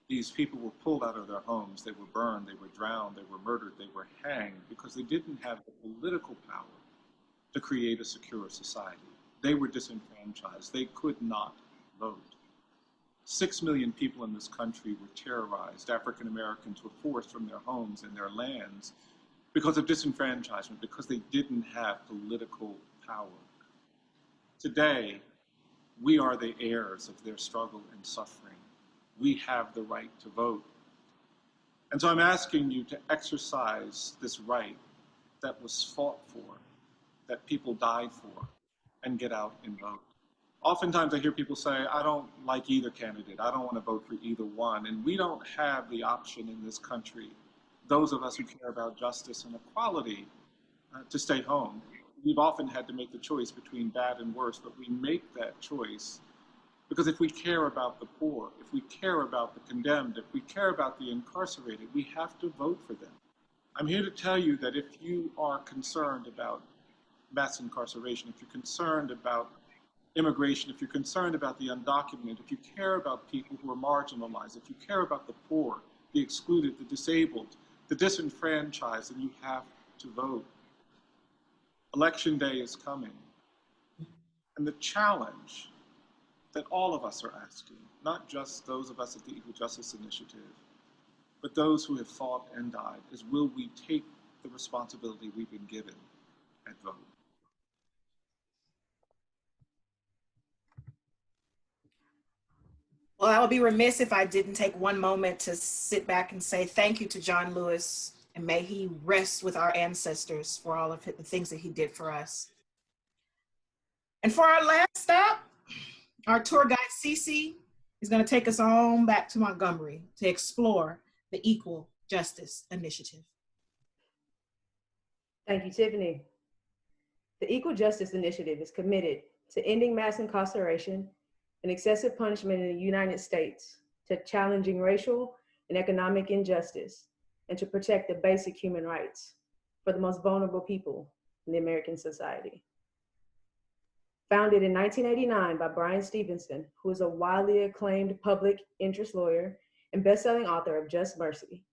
Speaker 32: These people were pulled out of their homes, they were burned, they were drowned, they were murdered, they were hanged because they didn't have the political power to create a secure society. They were disenfranchised, they could not vote. 6 million people in this country were terrorized. African Americans were forced from their homes and their lands because of disenfranchisement, because they didn't have political power. Today, we are the heirs of their struggle and suffering. We have the right to vote. And so I'm asking you to exercise this right that was fought for, that people died for, and get out and vote. Oftentimes I hear people say, I don't like either candidate. I don't want to vote for either one. And we don't have the option in this country, those of us who care about justice and equality, to stay home. We've often had to make the choice between bad and worse, but we make that choice because if we care about the poor, if we care about the condemned, if we care about the incarcerated, we have to vote for them. I'm here to tell you that if you are concerned about mass incarceration, if you're concerned about immigration, if you're concerned about the undocumented, if you care about people who are marginalized, if you care about the poor, the excluded, the disabled, the disenfranchised, then you have to vote. Election day is coming. And the challenge that all of us are asking, not just those of us at the Equal Justice Initiative, but those who have fought and died, is will we take the responsibility we've been given and vote?
Speaker 3: Well, I would be remiss if I didn't take one moment to sit back and say thank you to John Lewis, and may he rest with our ancestors for all of the things that he did for us. And for our last stop, our tour guide, Cece, is going to take us on back to Montgomery to explore the Equal Justice Initiative.
Speaker 2: Thank you, Tiffany. The Equal Justice Initiative is committed to ending mass incarceration and excessive punishment in the United States, to challenging racial and economic injustice, and to protect the basic human rights for the most vulnerable people in the American society. Founded in 1989 by Bryan Stevenson, who is a widely acclaimed public interest lawyer and best-selling author of Just Mercy,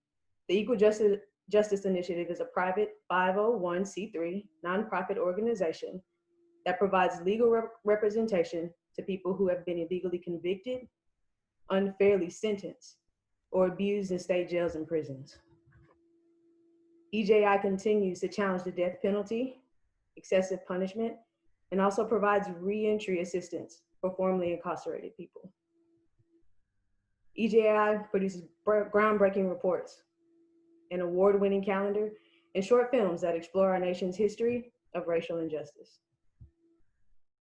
Speaker 2: the Equal Justice Initiative is a private 501c3 nonprofit organization that provides legal representation to people who have been illegally convicted, unfairly sentenced, or abused in state jails and prisons. EJI continues to challenge the death penalty, excessive punishment, and also provides re-entry assistance for formerly incarcerated people. EJI produces groundbreaking reports, an award-winning calendar, and short films that explore our nation's history of racial injustice.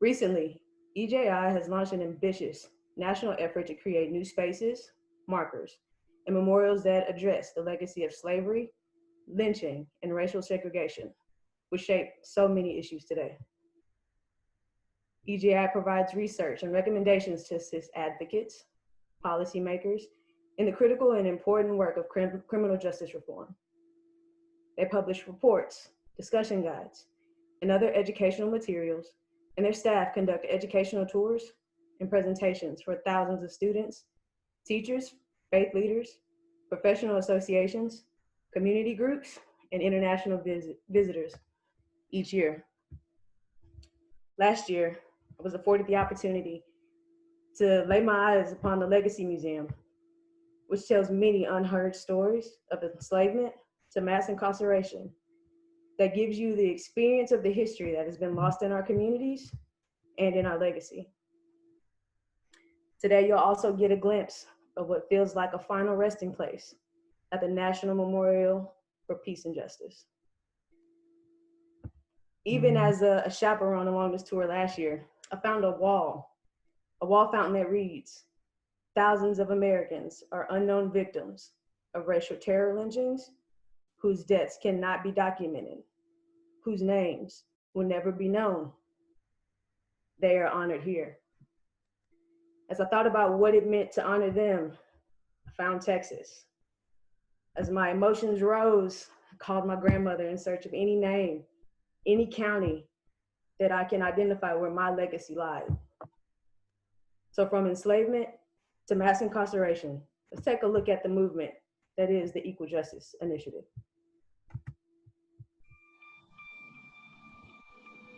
Speaker 2: Recently, EJI has launched an ambitious national effort to create new spaces, markers, and memorials that address the legacy of slavery, lynching, and racial segregation, which shape so many issues today. EJI provides research and recommendations to assist advocates, policymakers, in the critical and important work of criminal justice reform. They publish reports, discussion guides, and other educational materials, and their staff conduct educational tours and presentations for thousands of students, teachers, faith leaders, professional associations, community groups, and international visitors each year. Last year, I was afforded the opportunity to lay my eyes upon the Legacy Museum, which tells many unheard stories of enslavement to mass incarceration that gives you the experience of the history that has been lost in our communities and in our legacy. Today, you'll also get a glimpse of what feels like a final resting place at the National Memorial for Peace and Justice. Even as a chaperone along this tour last year, I found a wall fountain that reads, "Thousands of Americans are unknown victims of racial terror lynchings whose deaths cannot be documented, whose names will never be known. They are honored here." As I thought about what it meant to honor them, I found Texas. As my emotions rose, I called my grandmother in search of any name, any county that I can identify where my legacy lied. So from enslavement to mass incarceration, let's take a look at the movement that is the Equal Justice Initiative.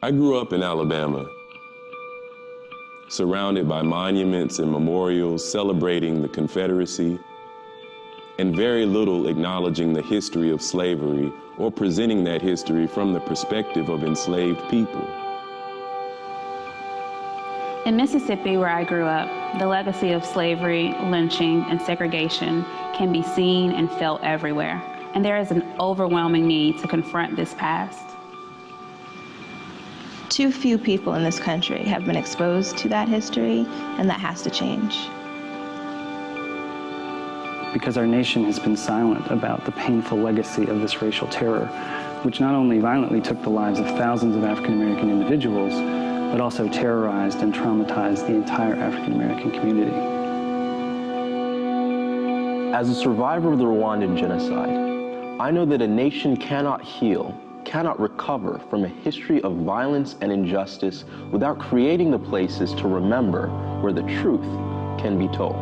Speaker 8: I grew up in Alabama, surrounded by monuments and memorials celebrating the Confederacy, and very little acknowledging the history of slavery or presenting that history from the perspective of enslaved people.
Speaker 9: In Mississippi, where I grew up, the legacy of slavery, lynching, and segregation can be seen and felt everywhere, and there is an overwhelming need to confront this past.
Speaker 12: Too few people in this country have been exposed to that history, and that has to change.
Speaker 13: Because our nation has been silent about the painful legacy of this racial terror, which not only violently took the lives of thousands of African American individuals, but also terrorized and traumatized the entire African American community.
Speaker 15: As a survivor of the Rwandan genocide, I know that a nation cannot heal, cannot recover from a history of violence and injustice without creating the places to remember where the truth can be told.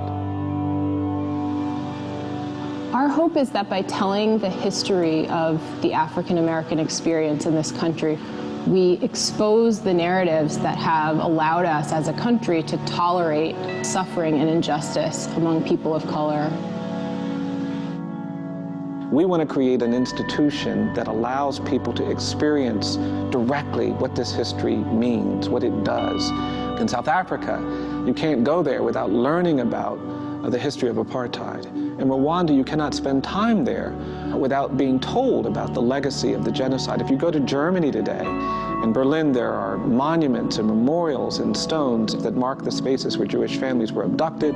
Speaker 23: Our hope is that by telling the history of the African American experience in this country, we expose the narratives that have allowed us as a country to tolerate suffering and injustice among people of color.
Speaker 13: We want to create an institution that allows people to experience directly what this history means, what it does. In South Africa, you can't go there without learning about the history of apartheid. In Rwanda, you cannot spend time there without being told about the legacy of the genocide. If you go to Germany today, in Berlin, there are monuments and memorials and stones that mark the spaces where Jewish families were abducted.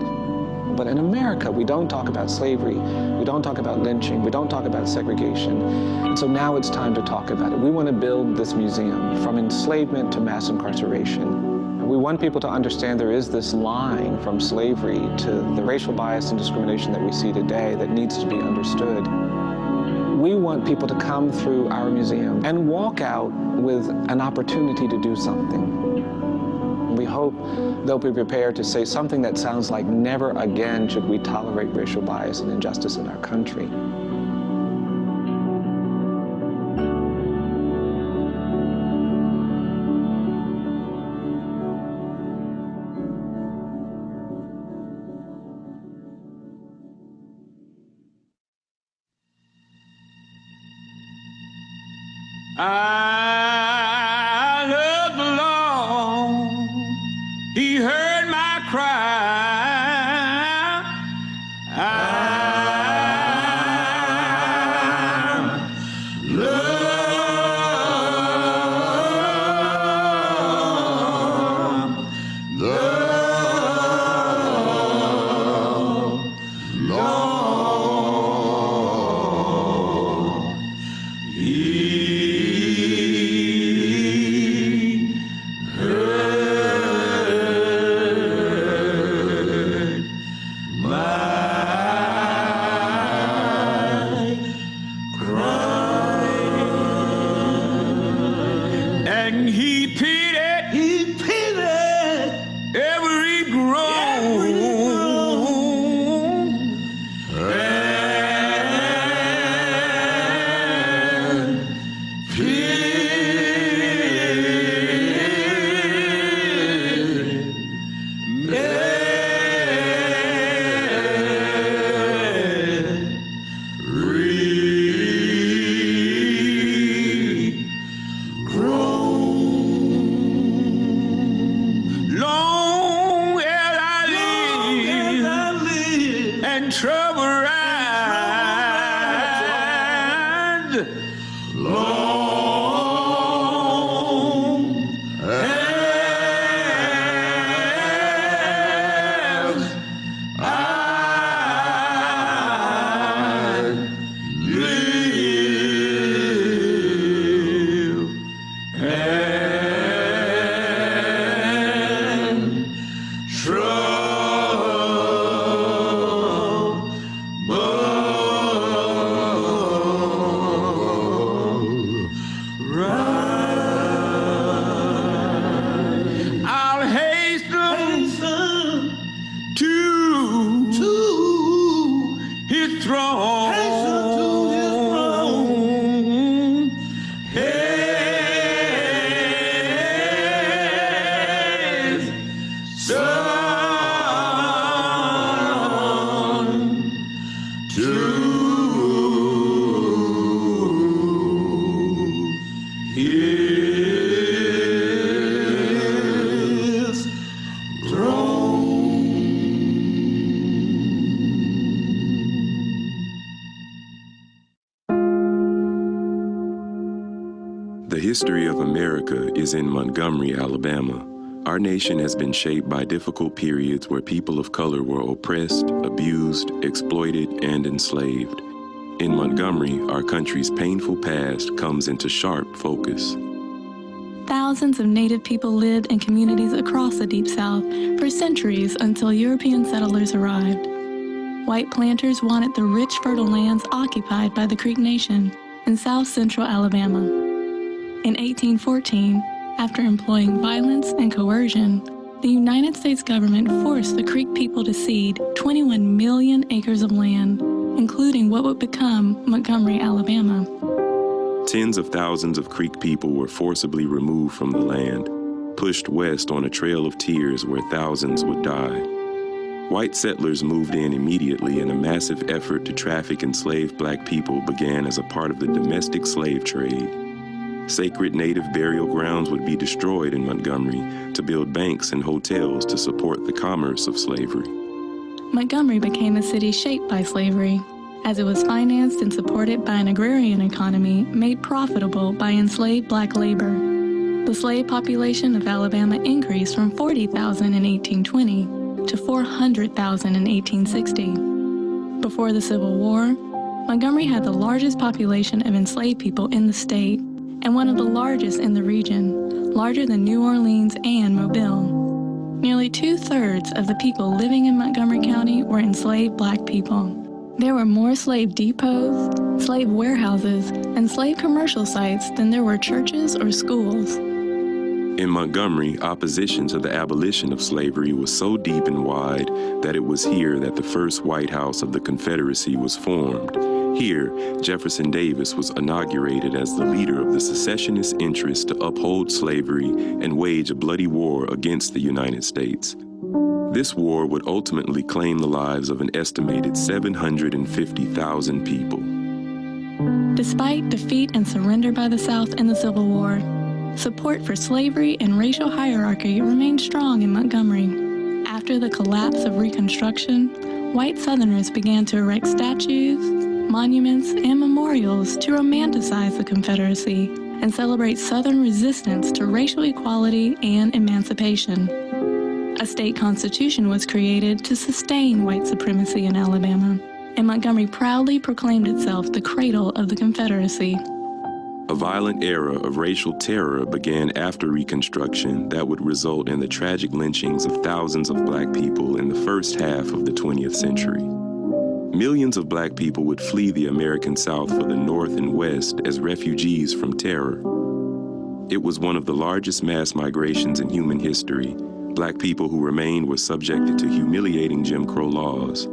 Speaker 13: But in America, we don't talk about slavery, we don't talk about lynching, we don't talk about segregation. And so now it's time to talk about it. We want to build this museum from enslavement to mass incarceration. And we want people to understand there is this line from slavery to the racial bias and discrimination that we see today that needs to be understood. We want people to come through our museum and walk out with an opportunity to do something. We hope they'll be prepared to say something that sounds like, never again should we tolerate racial bias and injustice in our country.
Speaker 7: I love the Lord, He heard my cry.
Speaker 8: The history of America is in Montgomery, Alabama. Our nation has been shaped by difficult periods where people of color were oppressed, abused, exploited, and enslaved. In Montgomery, our country's painful past comes into sharp focus.
Speaker 1: Thousands of Native people lived in communities across the Deep South for centuries until European settlers arrived. White planters wanted the rich, fertile lands occupied by the Creek Nation in South Central Alabama. In 1814, after employing violence and coercion, the United States government forced the Creek people to cede 21 million acres of land, including what would become Montgomery, Alabama.
Speaker 8: Tens of thousands of Creek people were forcibly removed from the land, pushed west on a trail of tears where thousands would die. White settlers moved in immediately, and a massive effort to traffic enslaved black people began as a part of the domestic slave trade. Sacred native burial grounds would be destroyed in Montgomery to build banks and hotels to support the commerce of slavery.
Speaker 1: Montgomery became a city shaped by slavery, as it was financed and supported by an agrarian economy made profitable by enslaved black labor. The slave population of Alabama increased from 40,000 in 1820 to 400,000 in 1860. Before the Civil War, Montgomery had the largest population of enslaved people in the state and one of the largest in the region, larger than New Orleans and Mobile. Nearly 2/3 of the people living in Montgomery County were enslaved black people. There were more slave depots, slave warehouses, and slave commercial sites than there were churches or schools.
Speaker 8: In Montgomery, opposition to the abolition of slavery was so deep and wide that it was here that the first White House of the Confederacy was formed. Here, Jefferson Davis was inaugurated as the leader of the secessionist interest to uphold slavery and wage a bloody war against the United States. This war would ultimately claim the lives of an estimated 750,000 people.
Speaker 1: Despite defeat and surrender by the South in the Civil War, support for slavery and racial hierarchy remained strong in Montgomery. After the collapse of Reconstruction, white Southerners began to erect statues, monuments, and memorials to romanticize the Confederacy and celebrate Southern resistance to racial equality and emancipation. A state constitution was created to sustain white supremacy in Alabama, and Montgomery proudly proclaimed itself the cradle of the Confederacy.
Speaker 8: A violent era of racial terror began after Reconstruction that would result in the tragic lynchings of thousands of black people in the first half of the 20th century. Millions of black people would flee the American South for the North and West as refugees from terror. It was one of the largest mass migrations in human history. Black people who remained were subjected to humiliating Jim Crow laws.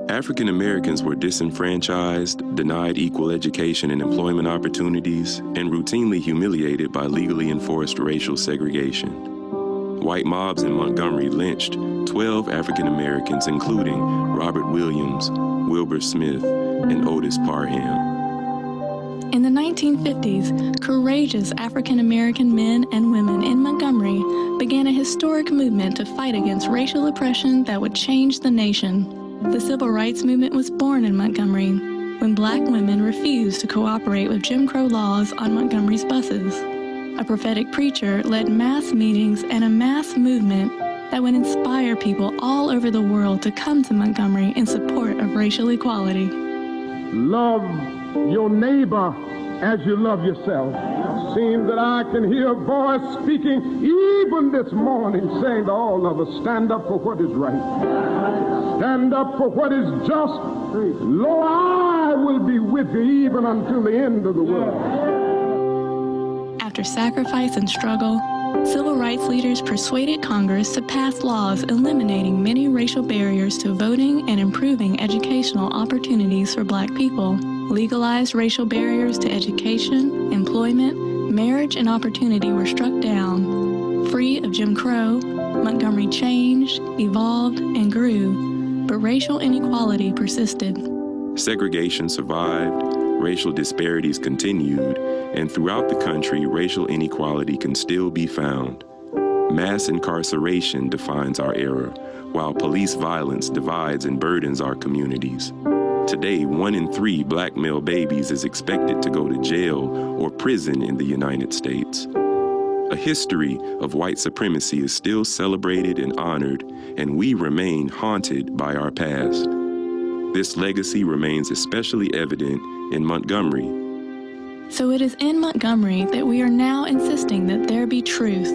Speaker 8: African Americans were disenfranchised, denied equal education and employment opportunities, and routinely humiliated by legally enforced racial segregation. White mobs in Montgomery lynched 12 African Americans, including Robert Williams, Wilbur Smith, and Otis Parham.
Speaker 1: In the 1950s, courageous African American men and women in Montgomery began a historic movement to fight against racial oppression that would change the nation. The Civil Rights Movement was born in Montgomery when black women refused to cooperate with Jim Crow laws on Montgomery's buses. A prophetic preacher led mass meetings and a mass movement that would inspire people all over the world to come to Montgomery in support of racial equality.
Speaker 18: Love your neighbor as you love yourself. Seems that I can hear a voice speaking even this morning saying to all of us, stand up for what is right. Stand up for what is just. Lo, I will be with you even until the end of the world.
Speaker 1: After sacrifice and struggle, civil rights leaders persuaded Congress to pass laws eliminating many racial barriers to voting and improving educational opportunities for black people. Legalized racial barriers to education, employment, marriage, and opportunity were struck down. Free of Jim Crow, Montgomery changed, evolved, and grew, but racial inequality persisted.
Speaker 8: Segregation survived, racial disparities continued, and throughout the country, racial inequality can still be found. Mass incarceration defines our era, while police violence divides and burdens our communities. Today, 1 in 3 black male babies is expected to go to jail or prison in the United States. A history of white supremacy is still celebrated and honored, and we remain haunted by our past. This legacy remains especially evident in Montgomery.
Speaker 1: So it is in Montgomery that we are now insisting that there be truth.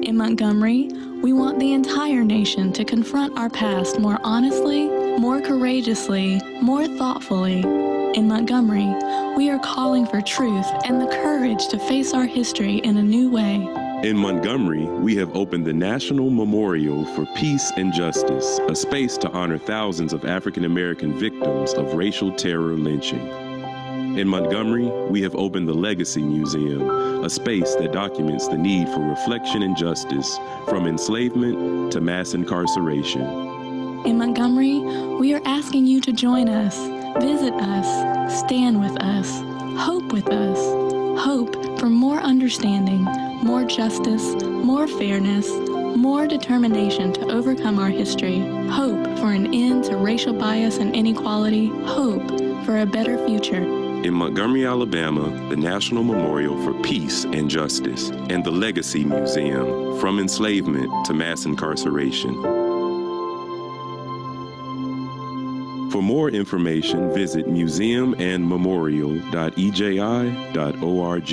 Speaker 1: In Montgomery, we want the entire nation to confront our past more honestly, more courageously, more thoughtfully. In Montgomery, we are calling for truth and the courage to face our history in a new way.
Speaker 8: In Montgomery, we have opened the National Memorial for Peace and Justice, a space to honor thousands of African American victims of racial terror lynching. In Montgomery, we have opened the Legacy Museum, a space that documents the need for reflection and justice from enslavement to mass incarceration.
Speaker 1: In Montgomery, we are asking you to join us, visit us, stand with us, hope with us. Hope for more understanding, more justice, more fairness, more determination to overcome our history. Hope for an end to racial bias and inequality. Hope for a better future.
Speaker 8: In Montgomery, Alabama, the National Memorial for Peace and Justice and the Legacy Museum, From Enslavement to Mass Incarceration. For more information, visit museumandmemorial.eji.org.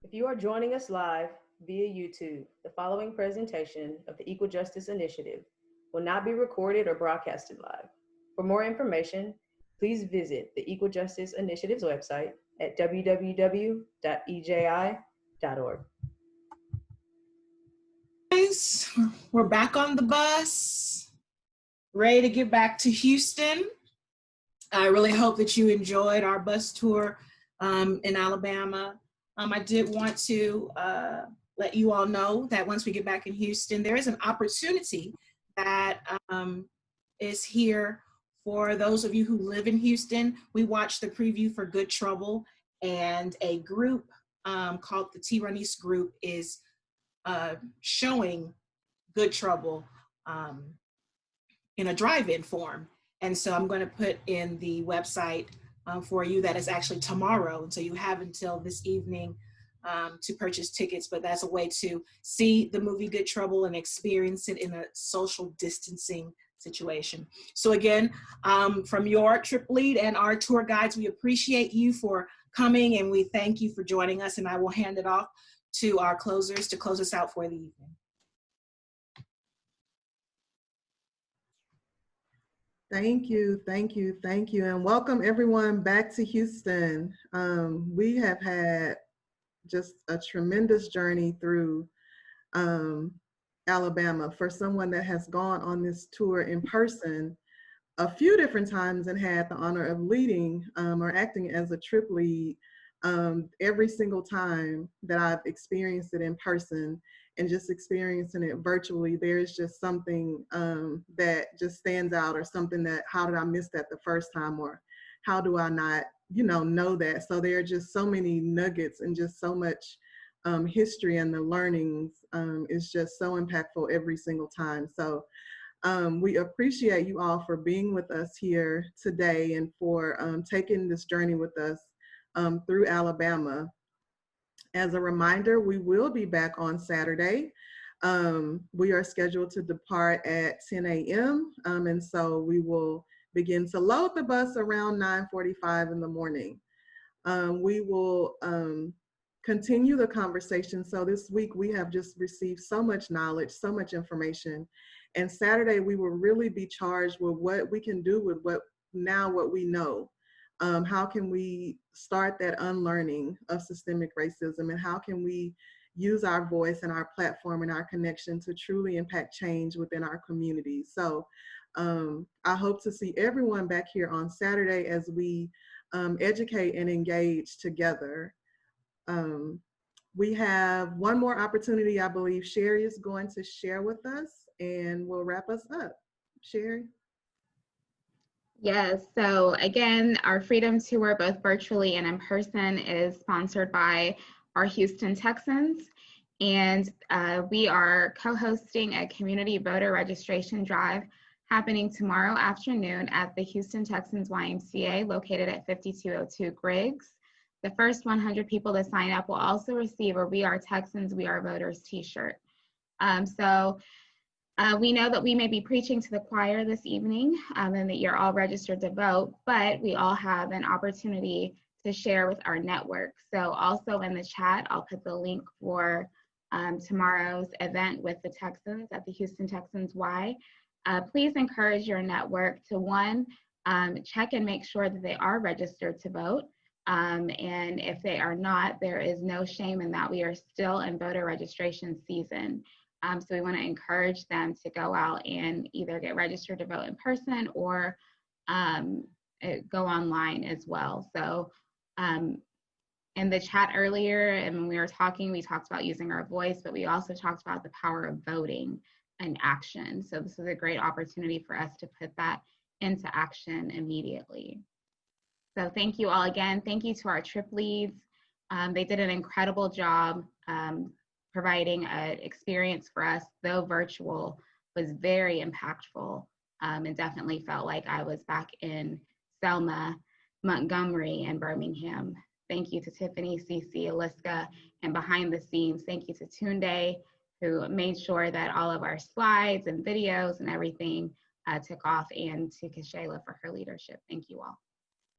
Speaker 2: If you are joining us live via YouTube, the following presentation of the Equal Justice Initiative will not be recorded or broadcasted live. For more information, please visit the Equal Justice Initiative's website at www.eji.org.
Speaker 3: We're back on the bus, ready to get back to Houston. I really hope that you enjoyed our bus tour in Alabama. I did want to let you all know that once we get back in Houston, there is an opportunity that is here for those of you who live in Houston. We watched the preview for Good Trouble, and a group called the T-Runnies Group is showing Good Trouble in a drive-in form. And so I'm going to put in the website for you that is actually tomorrow. And so you have until this evening to purchase tickets, but that's a way to see the movie Good Trouble and experience it in a social distancing situation. So again, from your trip lead and our tour guides, we appreciate you for coming and we thank you for joining us. And I will hand it off to our closers to close us out for the evening.
Speaker 4: Thank you, thank you, thank you, and welcome everyone back to Houston. We have had just a tremendous journey through Alabama. For someone that has gone on this tour in person a few different times and had the honor of leading or acting as a trip lead, every single time that I've experienced it in person and just experiencing it virtually, there's just something that just stands out, or something that, how did I miss that the first time, or how do I not, know that? So there are just so many nuggets and just so much history, and the learnings is just so impactful every single time. So we appreciate you all for being with us here today and for taking this journey with us through Alabama. As a reminder, we will be back on Saturday. We are scheduled to depart at 10 a.m. And so we will begin to load the bus around 9:45 in the morning. We will continue the conversation. So this week we have just received so much knowledge, so much information. And Saturday we will really be charged with what we can do with what we know. How can we start that unlearning of systemic racism, and how can we use our voice and our platform and our connection to truly impact change within our community? So I hope to see everyone back here on Saturday as we educate and engage together. We have one more opportunity. I believe Sherry is going to share with us and we'll wrap us up. Sherry?
Speaker 9: Yes, so again, our Freedom Tour, both virtually and in person, is sponsored by our Houston Texans. And we are co-hosting a community voter registration drive happening tomorrow afternoon at the Houston Texans YMCA, located at 5202 Griggs. The first 100 people to sign up will also receive a We Are Texans, We Are Voters t-shirt. We know that we may be preaching to the choir this evening and that you're all registered to vote, but we all have an opportunity to share with our network. So also in the chat, I'll put the link for tomorrow's event with the Texans at the Houston Texans Y. Please encourage your network to, one, check and make sure that they are registered to vote. And if they are not, there is no shame in that. We are still in voter registration season.
Speaker 5: So we want to encourage them to go out and either get registered to vote in person or go online as well. So in the chat earlier, and when we were talking, we talked about using our voice, but we also talked about the power of voting and action. So this is a great opportunity for us to put that into action immediately. So thank you all again. Thank you to our trip leads. They did an incredible job providing an experience for us, though virtual, was very impactful, and definitely felt like I was back in Selma, Montgomery, and Birmingham. Thank you to Tiffany, Cece, Alicia, and behind the scenes, thank you to Tunde, who made sure that all of our slides and videos and everything took off, and to Kashayla for her leadership. Thank you all.